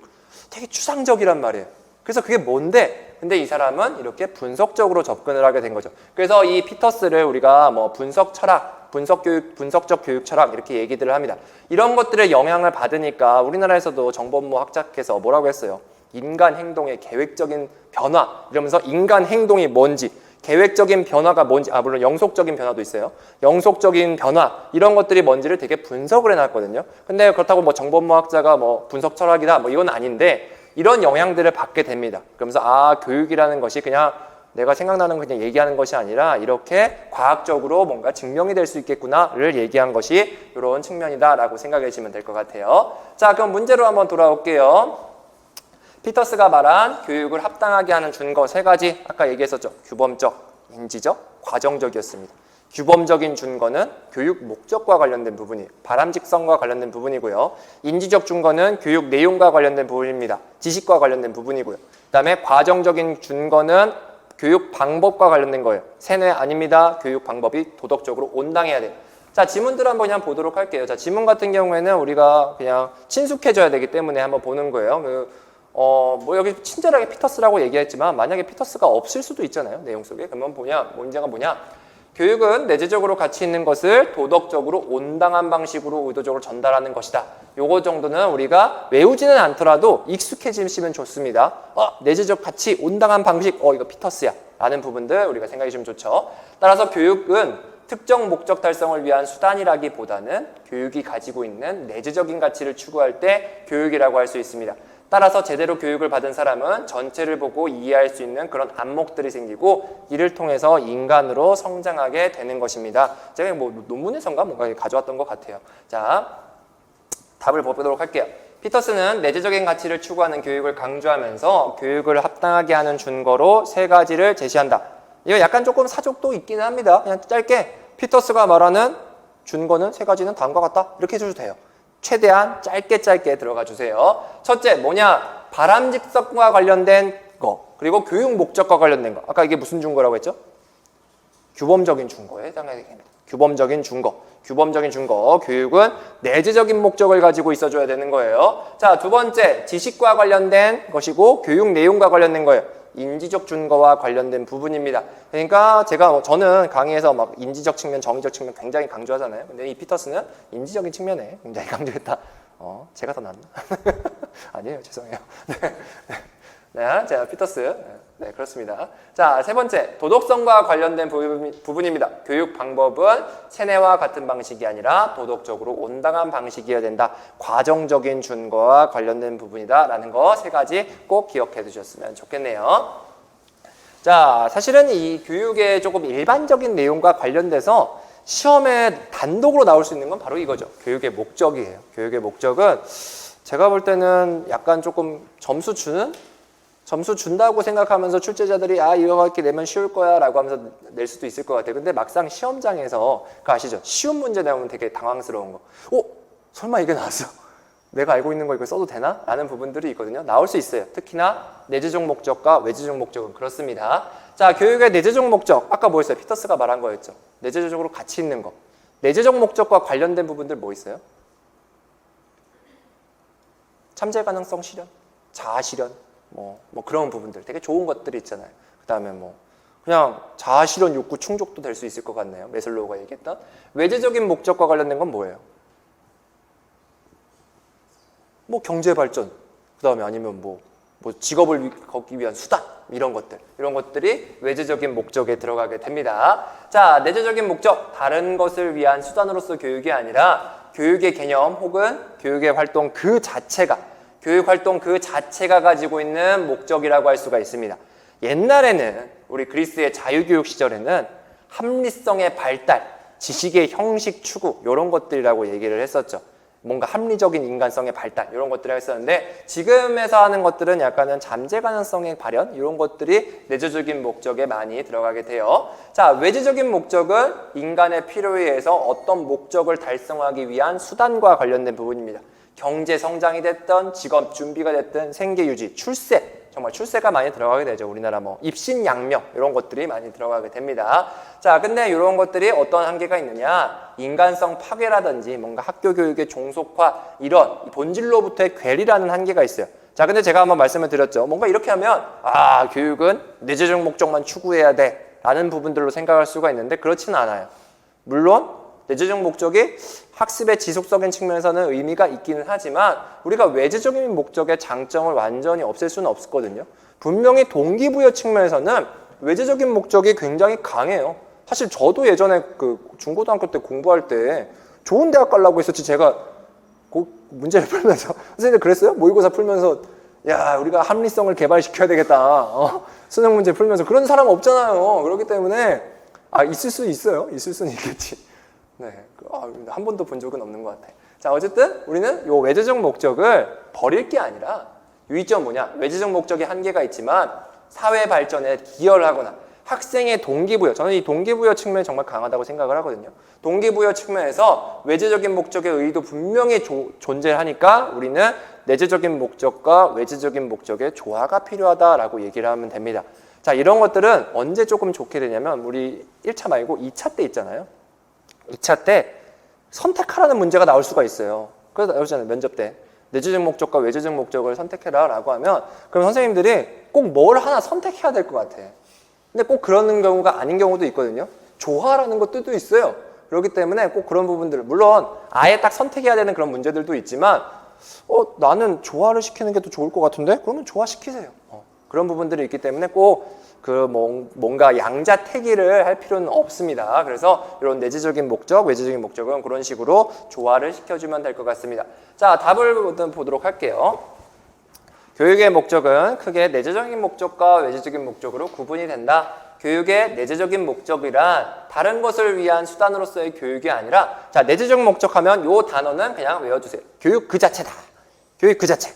되게 추상적이란 말이에요. 그래서 그게 뭔데? 근데 이 사람은 이렇게 분석적으로 접근을 하게 된 거죠. 그래서 이 피터스를 우리가 분석 철학, 분석적 교육 철학 이렇게 얘기들을 합니다. 이런 것들의 영향을 받으니까 우리나라에서도 정법무 학자께서 뭐라고 했어요? 인간 행동의 계획적인 변화 이러면서 인간 행동이 뭔지 계획적인 변화가 뭔지 물론 영속적인 변화도 있어요. 영속적인 변화 이런 것들이 뭔지를 되게 분석을 해놨거든요. 근데 그렇다고 정법무 학자가 분석 철학이다 이건 아닌데 이런 영향들을 받게 됩니다. 그러면서 교육이라는 것이 그냥 내가 생각나는 그냥 얘기하는 것이 아니라 이렇게 과학적으로 뭔가 증명이 될 수 있겠구나를 얘기한 것이 이런 측면이다라고 생각해 주시면 될 것 같아요. 자, 그럼 문제로 한번 돌아올게요. 피터스가 말한 교육을 합당하게 하는 준거 세 가지 아까 얘기했었죠. 규범적, 인지적, 과정적이었습니다. 규범적인 준거는 교육 목적과 관련된 부분이에요. 바람직성과 관련된 부분이고요. 인지적 준거는 교육 내용과 관련된 부분입니다. 지식과 관련된 부분이고요. 그 다음에 과정적인 준거는 교육 방법과 관련된 거예요. 세뇌 아닙니다. 교육 방법이 도덕적으로 온당해야 돼요. 자, 지문들 한번 그냥 보도록 할게요. 자, 지문 같은 경우에는 우리가 그냥 친숙해져야 되기 때문에 한번 보는 거예요. 여기 친절하게 피터스라고 얘기했지만 만약에 피터스가 없을 수도 있잖아요. 내용 속에. 그러면 문제가 뭐냐? 교육은 내재적으로 가치 있는 것을 도덕적으로 온당한 방식으로 의도적으로 전달하는 것이다. 요거 정도는 우리가 외우지는 않더라도 익숙해지시면 좋습니다. 내재적 가치, 온당한 방식, 이거 피터스야 라는 부분들 우리가 생각해 주시면 좋죠. 따라서 교육은 특정 목적 달성을 위한 수단이라기보다는 교육이 가지고 있는 내재적인 가치를 추구할 때 교육이라고 할 수 있습니다. 따라서 제대로 교육을 받은 사람은 전체를 보고 이해할 수 있는 그런 안목들이 생기고 이를 통해서 인간으로 성장하게 되는 것입니다. 제가 뭐 논문에선가 뭔가 가져왔던 것 같아요. 자, 답을 보도록 할게요. 피터스는 내재적인 가치를 추구하는 교육을 강조하면서 교육을 합당하게 하는 준거로 세 가지를 제시한다. 이거 약간 조금 사족도 있기는 합니다. 그냥 짧게 피터스가 말하는 준거는 세 가지는 다음과 같다. 이렇게 해주셔도 돼요. 최대한 짧게 들어가 주세요. 첫째 뭐냐? 바람직성과 관련된 거, 그리고 교육 목적과 관련된 거. 아까 이게 무슨 준거라고 했죠? 규범적인 준거에 해당해야 됩니다. 규범적인 준거. 규범적인 준거. 교육은 내재적인 목적을 가지고 있어줘야 되는 거예요. 자, 두 번째 지식과 관련된 것이고 교육 내용과 관련된 거예요. 인지적 준거와 관련된 부분입니다. 그러니까 저는 강의에서 막 인지적 측면, 정의적 측면 굉장히 강조하잖아요. 근데 이 피터스는 인지적인 측면에 굉장히 강조했다. 제가 더 낫나? 아니에요, 죄송해요. 네, 자, 피터스. 네, 그렇습니다. 자, 세 번째, 도덕성과 관련된 부분입니다. 교육 방법은 세뇌와 같은 방식이 아니라 도덕적으로 온당한 방식이어야 된다. 과정적인 준거와 관련된 부분이다. 라는 거 세 가지 꼭 기억해 두셨으면 좋겠네요. 자, 사실은 이 교육의 조금 일반적인 내용과 관련돼서 시험에 단독으로 나올 수 있는 건 바로 이거죠. 교육의 목적이에요. 교육의 목적은 제가 볼 때는 약간 조금 점수 준다고 생각하면서 출제자들이 이거 이렇게 내면 쉬울 거야 라고 하면서 낼 수도 있을 것 같아요. 근데 막상 시험장에서 그거 아시죠? 쉬운 문제 나오면 되게 당황스러운 거. 설마 이게 나왔어? 내가 알고 있는 거 이거 써도 되나? 라는 부분들이 있거든요. 나올 수 있어요. 특히나 내재적 목적과 외재적 목적은 그렇습니다. 자, 교육의 내재적 목적. 아까 뭐였어요? 피터스가 말한 거였죠. 내재적으로 가치 있는 거. 내재적 목적과 관련된 부분들 뭐 있어요? 참재 가능성 실현, 자아 실현. 뭐 그런 부분들 되게 좋은 것들이 있잖아요. 그 다음에 그냥 자아 실현 욕구 충족도 될 수 있을 것 같네요. 매슬로우가 얘기했던 외재적인 목적과 관련된 건 뭐예요? 경제 발전, 그 다음에 아니면 직업을 걷기 위한 수단 이런 것들이 외재적인 목적에 들어가게 됩니다. 자, 내재적인 목적, 다른 것을 위한 수단으로서 교육이 아니라 교육의 개념 혹은 교육의 활동 그 자체가 교육 활동 그 자체가 가지고 있는 목적이라고 할 수가 있습니다. 옛날에는 우리 그리스의 자유교육 시절에는 합리성의 발달, 지식의 형식 추구 이런 것들이라고 얘기를 했었죠. 뭔가 합리적인 인간성의 발달 이런 것들을 했었는데 지금에서 하는 것들은 약간은 잠재 가능성의 발현 이런 것들이 내재적인 목적에 많이 들어가게 돼요. 자, 외재적인 목적은 인간의 필요에 의해서 어떤 목적을 달성하기 위한 수단과 관련된 부분입니다. 경제 성장이 됐든 직업 준비가 됐든 생계 유지, 출세 정말 출세가 많이 들어가게 되죠. 우리나라 입신양명 이런 것들이 많이 들어가게 됩니다. 자, 근데 이런 것들이 어떤 한계가 있느냐? 인간성 파괴라든지 뭔가 학교 교육의 종속화 이런 본질로부터의 괴리라는 한계가 있어요. 자, 근데 제가 한번 말씀을 드렸죠. 뭔가 이렇게 하면 교육은 내재적 목적만 추구해야 돼 라는 부분들로 생각할 수가 있는데 그렇지는 않아요. 물론 내재적 목적이 학습의 지속적인 측면에서는 의미가 있기는 하지만 우리가 외재적인 목적의 장점을 완전히 없앨 수는 없거든요. 분명히 동기부여 측면에서는 외재적인 목적이 굉장히 강해요. 사실 저도 예전에 중고등학교 때 공부할 때 좋은 대학 가려고 했었지 제가 문제를 풀면서 선생님들 그랬어요? 모의고사 풀면서 야 우리가 합리성을 개발시켜야 되겠다. 수능 문제 풀면서 그런 사람 없잖아요. 그렇기 때문에 있을 수 있어요. 있을 수는 있겠지. 네, 한 번도 본 적은 없는 것 같아요. 자, 어쨌든 우리는 이 외재적 목적을 버릴 게 아니라 유의점 뭐냐? 외재적 목적의 한계가 있지만 사회 발전에 기여를 하거나 학생의 동기부여, 저는 이 동기부여 측면이 정말 강하다고 생각을 하거든요. 동기부여 측면에서 외재적인 목적의 의의도 분명히 존재하니까 우리는 내재적인 목적과 외재적인 목적의 조화가 필요하다라고 얘기를 하면 됩니다. 자, 이런 것들은 언제 조금 좋게 되냐면 우리 1차 말고 2차 때 있잖아요. 2차 때 선택하라는 문제가 나올 수가 있어요. 그래서 나오잖아요. 면접 때. 내재적 목적과 외재적 목적을 선택해라 라고 하면 그럼 선생님들이 꼭 뭘 하나 선택해야 될 것 같아. 근데 꼭 그러는 경우가 아닌 경우도 있거든요. 조화라는 것들도 있어요. 그렇기 때문에 꼭 그런 부분들 물론 아예 딱 선택해야 되는 그런 문제들도 있지만 나는 조화를 시키는 게 더 좋을 것 같은데? 그러면 조화시키세요. 그런 부분들이 있기 때문에 꼭 뭔가 양자택일을 할 필요는 없습니다. 그래서 이런 내재적인 목적, 외재적인 목적은 그런 식으로 조화를 시켜주면 될 것 같습니다. 자, 답을 보도록 할게요. 교육의 목적은 크게 내재적인 목적과 외재적인 목적으로 구분이 된다. 교육의 내재적인 목적이란 다른 것을 위한 수단으로서의 교육이 아니라, 자, 내재적 목적하면 요 단어는 그냥 외워주세요. 교육 그 자체다. 교육 그 자체.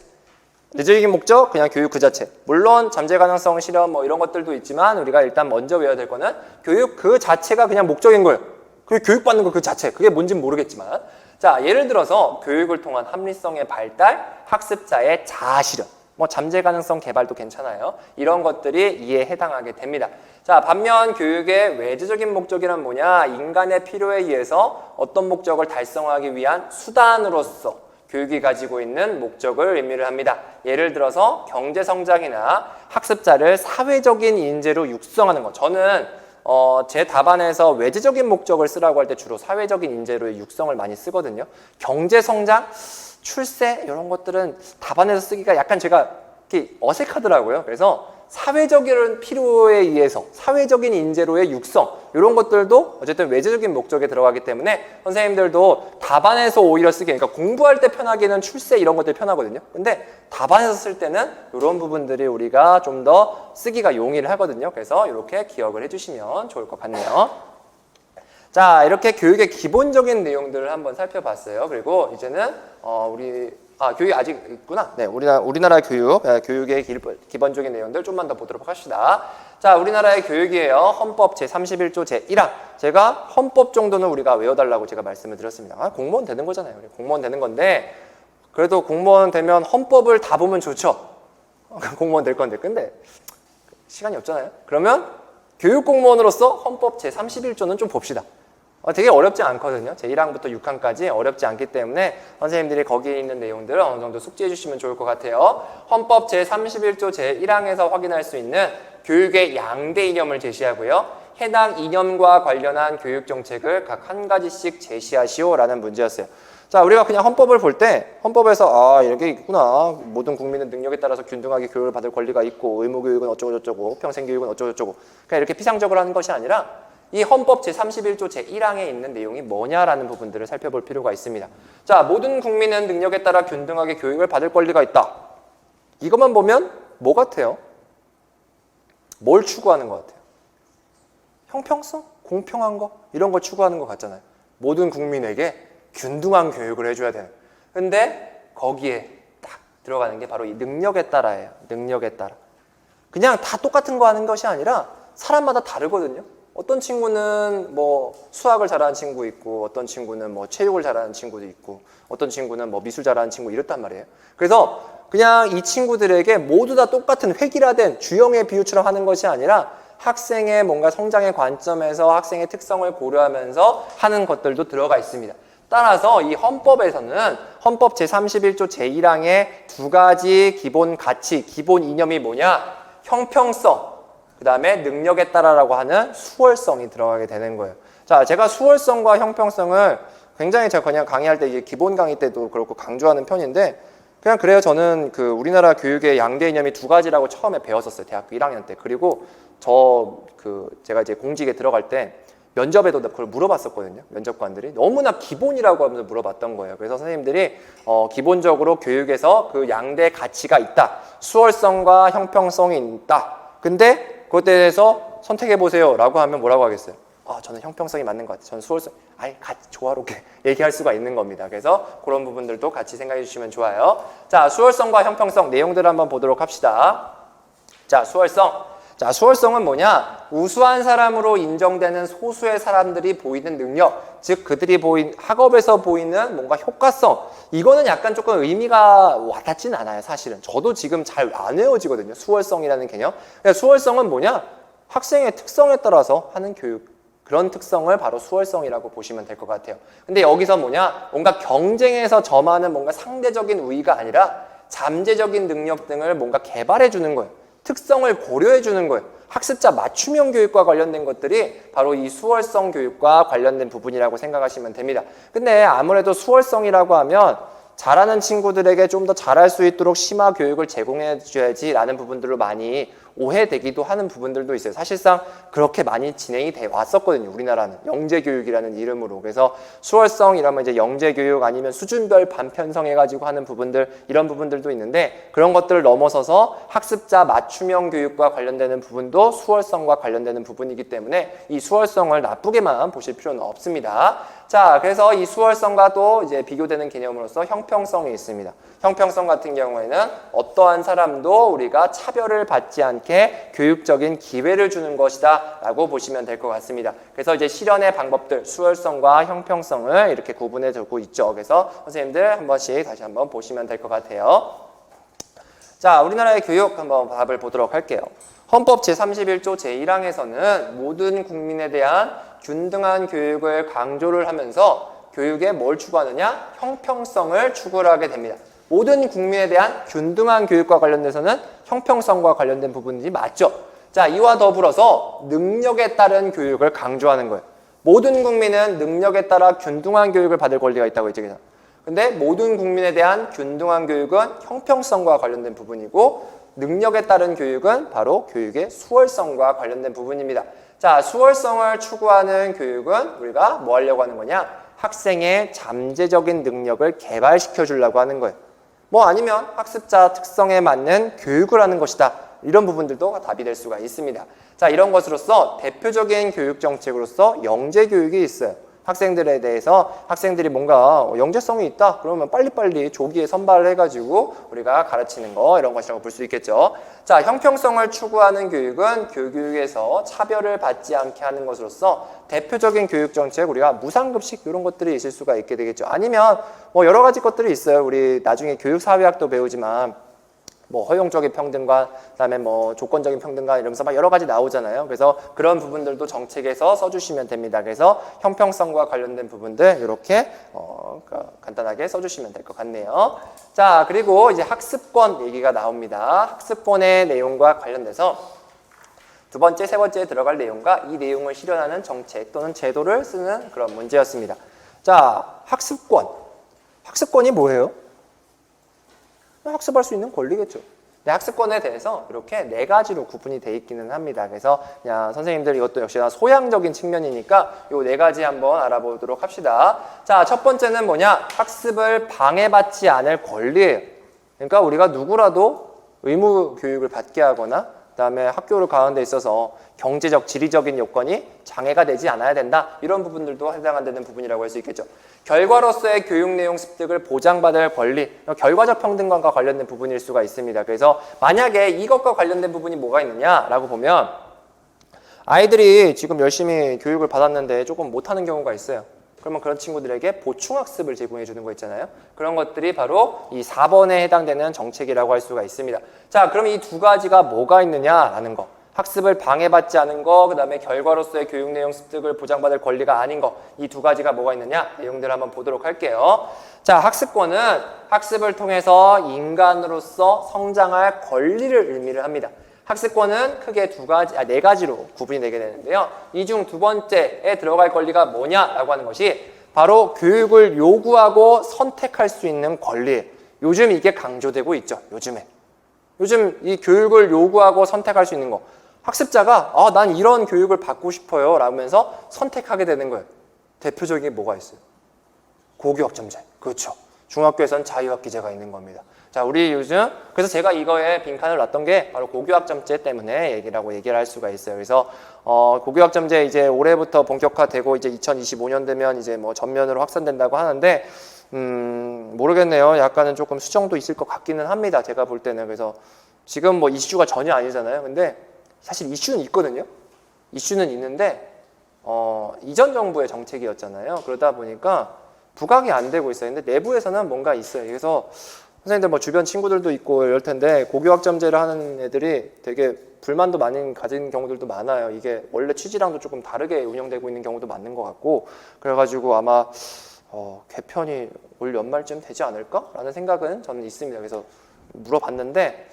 내재적인 목적, 그냥 교육 그 자체. 물론 잠재 가능성 실험 뭐 이런 것들도 있지만 우리가 일단 먼저 외워야 될 거는 교육 그 자체가 그냥 목적인 거예요. 그 교육받는 거 그 자체. 그게 뭔지는 모르겠지만. 자, 예를 들어서 교육을 통한 합리성의 발달, 학습자의 자아 실현. 뭐 잠재 가능성 개발도 괜찮아요. 이런 것들이 이에 해당하게 됩니다. 자, 반면 교육의 외재적인 목적이란 뭐냐? 인간의 필요에 의해서 어떤 목적을 달성하기 위한 수단으로서 교육이 가지고 있는 목적을 의미를 합니다. 예를 들어서 경제 성장이나 학습자를 사회적인 인재로 육성하는 것. 저는 제 답안에서 외재적인 목적을 쓰라고 할 때 주로 사회적인 인재로의 육성을 많이 쓰거든요. 경제 성장, 출세 이런 것들은 답안에서 쓰기가 약간 제가 이렇게 어색하더라고요. 그래서 사회적인 필요에 의해서 사회적인 인재로의 육성 이런 것들도 어쨌든 외재적인 목적에 들어가기 때문에 선생님들도 답안에서 오히려 쓰기, 그러니까 공부할 때 편하기는 출세 이런 것들이 편하거든요. 근데 답안에서 쓸 때는 이런 부분들이 우리가 좀 더 쓰기가 용이를 하거든요. 그래서 이렇게 기억을 해주시면 좋을 것 같네요. 자, 이렇게 교육의 기본적인 내용들을 한번 살펴봤어요. 그리고 이제는 교육이 아직 있구나. 네, 우리나라 교육의 기본적인 내용들 좀만 더 보도록 합시다. 자, 우리나라의 교육이에요. 헌법 제31조 제1항. 제가 헌법 정도는 우리가 외워달라고 제가 말씀을 드렸습니다. 공무원 되는 거잖아요. 공무원 되는 건데 그래도 공무원 되면 헌법을 다 보면 좋죠. 공무원 될 건데. 근데 시간이 없잖아요. 그러면 교육공무원으로서 헌법 제31조는 좀 봅시다. 되게 어렵지 않거든요. 제1항부터 6항까지 어렵지 않기 때문에 선생님들이 거기에 있는 내용들을 어느 정도 숙지해 주시면 좋을 것 같아요. 헌법 제31조 제1항에서 확인할 수 있는 교육의 양대 이념을 제시하고요. 해당 이념과 관련한 교육 정책을 각 한 가지씩 제시하시오라는 문제였어요. 자, 우리가 그냥 헌법을 볼 때 헌법에서 이렇게 있구나. 모든 국민은 능력에 따라서 균등하게 교육을 받을 권리가 있고 의무교육은 어쩌고저쩌고 평생교육은 어쩌고저쩌고 그냥 이렇게 피상적으로 하는 것이 아니라 이 헌법 제31조 제1항에 있는 내용이 뭐냐라는 부분들을 살펴볼 필요가 있습니다. 자, 모든 국민은 능력에 따라 균등하게 교육을 받을 권리가 있다. 이것만 보면 뭐 같아요? 뭘 추구하는 것 같아요? 형평성? 공평한 거? 이런 걸 추구하는 것 같잖아요. 모든 국민에게 균등한 교육을 해줘야 되는. 근데 거기에 딱 들어가는 게 바로 이 능력에 따라예요. 능력에 따라. 그냥 다 똑같은 거 하는 것이 아니라 사람마다 다르거든요. 어떤 친구는 뭐 수학을 잘하는 친구 있고 어떤 친구는 뭐 체육을 잘하는 친구도 있고 어떤 친구는 뭐 미술 잘하는 친구 이렇단 말이에요. 그래서 그냥 이 친구들에게 모두 다 똑같은 획일화된 주형의 비유처럼 하는 것이 아니라 학생의 뭔가 성장의 관점에서 학생의 특성을 고려하면서 하는 것들도 들어가 있습니다. 따라서 이 헌법에서는 헌법 제31조 제1항의 두 가지 기본 가치, 기본 이념이 뭐냐? 형평성, 그 다음에 능력에 따라라고 하는 수월성이 들어가게 되는 거예요. 자, 제가 수월성과 형평성을 굉장히 제가 그냥 강의할 때 이게 기본 강의 때도 그렇고 강조하는 편인데 그냥 그래요. 저는 그 우리나라 교육의 양대 이념이 두 가지라고 처음에 배웠었어요. 대학교 1학년 때. 그리고 제가 이제 공직에 들어갈 때 면접에도 그걸 물어봤었거든요. 면접관들이 너무나 기본이라고 하면서 물어봤던 거예요. 그래서 선생님들이 기본적으로 교육에서 그 양대 가치가 있다. 수월성과 형평성이 있다. 근데 그것에 대해서 선택해보세요 라고 하면 뭐라고 하겠어요? 저는 형평성이 맞는 것 같아요. 저는 수월성, 같이 조화롭게 얘기할 수가 있는 겁니다. 그래서 그런 부분들도 같이 생각해 주시면 좋아요. 자, 수월성과 형평성 내용들을 한번 보도록 합시다. 자, 수월성. 자, 수월성은 뭐냐? 우수한 사람으로 인정되는 소수의 사람들이 보이는 능력, 즉 그들이 학업에서 보이는 뭔가 효과성. 이거는 약간 조금 의미가 와닿진 않아요, 사실은. 저도 지금 잘 안 외워지거든요, 수월성이라는 개념. 수월성은 뭐냐? 학생의 특성에 따라서 하는 교육. 그런 특성을 바로 수월성이라고 보시면 될 것 같아요. 근데 여기서 뭐냐? 뭔가 경쟁에서 점하는 뭔가 상대적인 우위가 아니라 잠재적인 능력 등을 뭔가 개발해 주는 거예요. 특성을 고려해 주는 거예요. 학습자 맞춤형 교육과 관련된 것들이 바로 이 수월성 교육과 관련된 부분이라고 생각하시면 됩니다. 근데 아무래도 수월성이라고 하면 잘하는 친구들에게 좀 더 잘할 수 있도록 심화 교육을 제공해 줘야지 라는 부분들로 많이 오해되기도 하는 부분들도 있어요. 사실상 그렇게 많이 진행이 돼 왔었거든요. 우리나라는 영재교육이라는 이름으로. 그래서 수월성이라면 이제 영재교육 아니면 수준별 반편성해가지고 하는 부분들, 이런 부분들도 있는데, 그런 것들을 넘어서서 학습자 맞춤형 교육과 관련되는 부분도 수월성과 관련되는 부분이기 때문에 이 수월성을 나쁘게만 보실 필요는 없습니다. 자, 그래서 이 수월성과 또 이제 비교되는 개념으로서 형평성이 있습니다. 형평성 같은 경우에는 어떠한 사람도 우리가 차별을 받지 않게 교육적인 기회를 주는 것이다 라고 보시면 될 것 같습니다. 그래서 이제 실현의 방법들, 수월성과 형평성을 이렇게 구분해 두고 있죠. 그래서 선생님들 한 번씩 다시 한번 보시면 될 것 같아요. 자, 우리나라의 교육 한번 답을 보도록 할게요. 헌법 제31조 제1항에서는 모든 국민에 대한 균등한 교육을 강조를 하면서 교육에 뭘 추구하느냐? 형평성을 추구를 하게 됩니다. 모든 국민에 대한 균등한 교육과 관련돼서는 형평성과 관련된 부분이 맞죠. 자, 이와 더불어서 능력에 따른 교육을 강조하는 거예요. 모든 국민은 능력에 따라 균등한 교육을 받을 권리가 있다고 했죠. 근데 모든 국민에 대한 균등한 교육은 형평성과 관련된 부분이고, 능력에 따른 교육은 바로 교육의 수월성과 관련된 부분입니다. 자, 수월성을 추구하는 교육은 우리가 뭐 하려고 하는 거냐? 학생의 잠재적인 능력을 개발시켜 주려고 하는 거예요. 뭐 아니면 학습자 특성에 맞는 교육을 하는 것이다. 이런 부분들도 답이 될 수가 있습니다. 자, 이런 것으로서 대표적인 교육 정책으로서 영재 교육이 있어요. 학생들에 대해서 학생들이 뭔가 영재성이 있다 그러면 빨리빨리 조기에 선발을 해가지고 우리가 가르치는 거, 이런 것이라고 볼 수 있겠죠. 자, 형평성을 추구하는 교육은 교육에서 차별을 받지 않게 하는 것으로서 대표적인 교육 정책, 우리가 무상급식 이런 것들이 있을 수가 있게 되겠죠. 아니면 뭐 여러 가지 것들이 있어요. 우리 나중에 교육사회학도 배우지만 뭐 허용적인 평등과 그다음에 뭐 조건적인 평등과 이러면서 막 여러 가지 나오잖아요. 그래서 그런 부분들도 정책에서 써주시면 됩니다. 그래서 형평성과 관련된 부분들 이렇게 간단하게 써주시면 될 것 같네요. 자, 그리고 이제 학습권 얘기가 나옵니다. 학습권의 내용과 관련돼서 두 번째, 세 번째에 들어갈 내용과 이 내용을 실현하는 정책 또는 제도를 쓰는 그런 문제였습니다. 자, 학습권. 학습권이 뭐예요? 학습할 수 있는 권리겠죠. 근데 학습권에 대해서 이렇게 네 가지로 구분이 돼 있기는 합니다. 그래서 그냥 선생님들 이것도 역시나 소양적인 측면이니까 이 네 가지 한번 알아보도록 합시다. 자, 첫 번째는 뭐냐? 학습을 방해받지 않을 권리예요. 그러니까 우리가 누구라도 의무 교육을 받게 하거나 그다음에 학교를 가는 데 있어서 경제적, 지리적인 요건이 장애가 되지 않아야 된다. 이런 부분들도 해당되는 부분이라고 할 수 있겠죠. 결과로서의 교육 내용 습득을 보장받을 권리, 결과적 평등감과 관련된 부분일 수가 있습니다. 그래서 만약에 이것과 관련된 부분이 뭐가 있느냐라고 보면 아이들이 지금 열심히 교육을 받았는데 조금 못하는 경우가 있어요. 그러면 그런 친구들에게 보충학습을 제공해 주는 거 있잖아요. 그런 것들이 바로 이 4번에 해당되는 정책이라고 할 수가 있습니다. 자, 그럼 이 두 가지가 뭐가 있느냐라는 거. 학습을 방해받지 않은 거, 그 다음에 결과로서의 교육 내용 습득을 보장받을 권리가 아닌 거, 이 두 가지가 뭐가 있느냐? 내용들을 한번 보도록 할게요. 자, 학습권은 학습을 통해서 인간으로서 성장할 권리를 의미를 합니다. 학습권은 크게 네 가지로 구분이 되게 되는데요. 이 중 두 번째에 들어갈 권리가 뭐냐라고 하는 것이 바로 교육을 요구하고 선택할 수 있는 권리예요. 요즘 이게 강조되고 있죠. 요즘 이 교육을 요구하고 선택할 수 있는 거. 학습자가 난 이런 교육을 받고 싶어요 라면서 선택하게 되는 거예요. 대표적인 게 뭐가 있어요? 고교학점제. 그렇죠. 중학교에서는 자유학기제가 있는 겁니다. 자, 우리 요즘 그래서 제가 이거에 빈칸을 놨던 게 바로 고교학점제 때문에 얘기를 할 수가 있어요. 그래서 고교학점제 이제 올해부터 본격화되고 이제 2025년 되면 이제 뭐 전면으로 확산된다고 하는데 모르겠네요. 약간은 조금 수정도 있을 것 같기는 합니다. 제가 볼 때는. 그래서 지금 뭐 이슈가 전혀 아니잖아요. 근데 사실 이슈는 있거든요. 이슈는 있는데 이전 정부의 정책이었잖아요. 그러다 보니까 부각이 안 되고 있어요. 근데 내부에서는 뭔가 있어요. 그래서 선생님들 뭐 주변 친구들도 있고 이럴 텐데 고교학점제를 하는 애들이 되게 불만도 많이 가진 경우들도 많아요. 이게 원래 취지랑도 조금 다르게 운영되고 있는 경우도 많은 것 같고, 그래가지고 아마 개편이 올 연말쯤 되지 않을까? 라는 생각은 저는 있습니다. 그래서 물어봤는데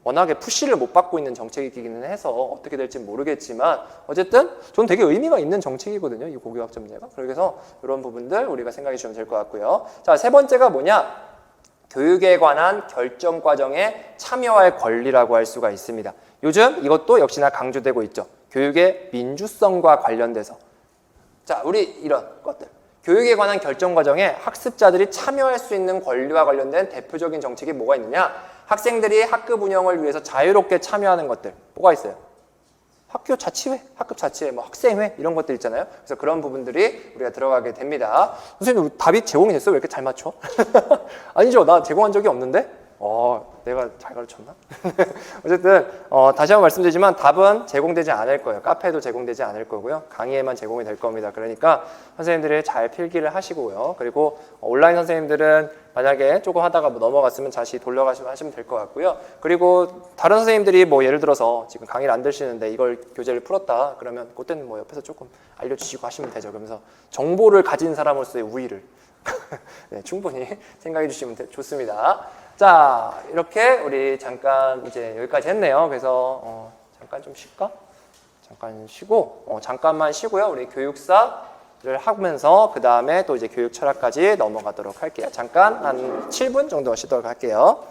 워낙에 푸시를 못 받고 있는 정책이기는 해서 어떻게 될지 모르겠지만 어쨌든 저는 되게 의미가 있는 정책이거든요. 이 고교학점제가. 그래서 이런 부분들 우리가 생각해 주시면 될 것 같고요. 자, 세 번째가 뭐냐? 교육에 관한 결정 과정에 참여할 권리라고 할 수가 있습니다. 요즘 이것도 역시나 강조되고 있죠. 교육의 민주성과 관련돼서. 자, 우리 이런 것들. 교육에 관한 결정 과정에 학습자들이 참여할 수 있는 권리와 관련된 대표적인 정책이 뭐가 있느냐? 학생들이 학급 운영을 위해서 자유롭게 참여하는 것들. 뭐가 있어요? 학교 자치회, 학급 자치회, 뭐 학생회 이런 것들 있잖아요. 그래서 그런 부분들이 우리가 들어가게 됩니다. 선생님 답이 제공이 됐어요? 왜 이렇게 잘 맞춰? 아니죠. 나 제공한 적이 없는데? 내가 잘 가르쳤나? 어쨌든 다시 한번 말씀드리지만 답은 제공되지 않을 거예요. 카페도 제공되지 않을 거고요. 강의에만 제공이 될 겁니다. 그러니까 선생님들이 잘 필기를 하시고요. 그리고 온라인 선생님들은 만약에 조금 하다가 뭐 넘어갔으면 다시 돌려가시면 하시면 될 것 같고요. 그리고 다른 선생님들이 뭐 예를 들어서 지금 강의를 안 들으시는데 이걸 교재를 풀었다 그러면 그때는 뭐 옆에서 조금 알려주시고 하시면 되죠. 그러면서 정보를 가진 사람으로서의 우위를 네, 충분히 생각해 주시면 좋습니다. 자, 이렇게 우리 잠깐 이제 여기까지 했네요. 그래서 잠깐 좀 쉴까? 잠깐 쉬고 잠깐만 쉬고요. 우리 교육사를 하면서 그 다음에 또 이제 교육 철학까지 넘어가도록 할게요. 잠깐 한 7분 정도 쉬도록 할게요.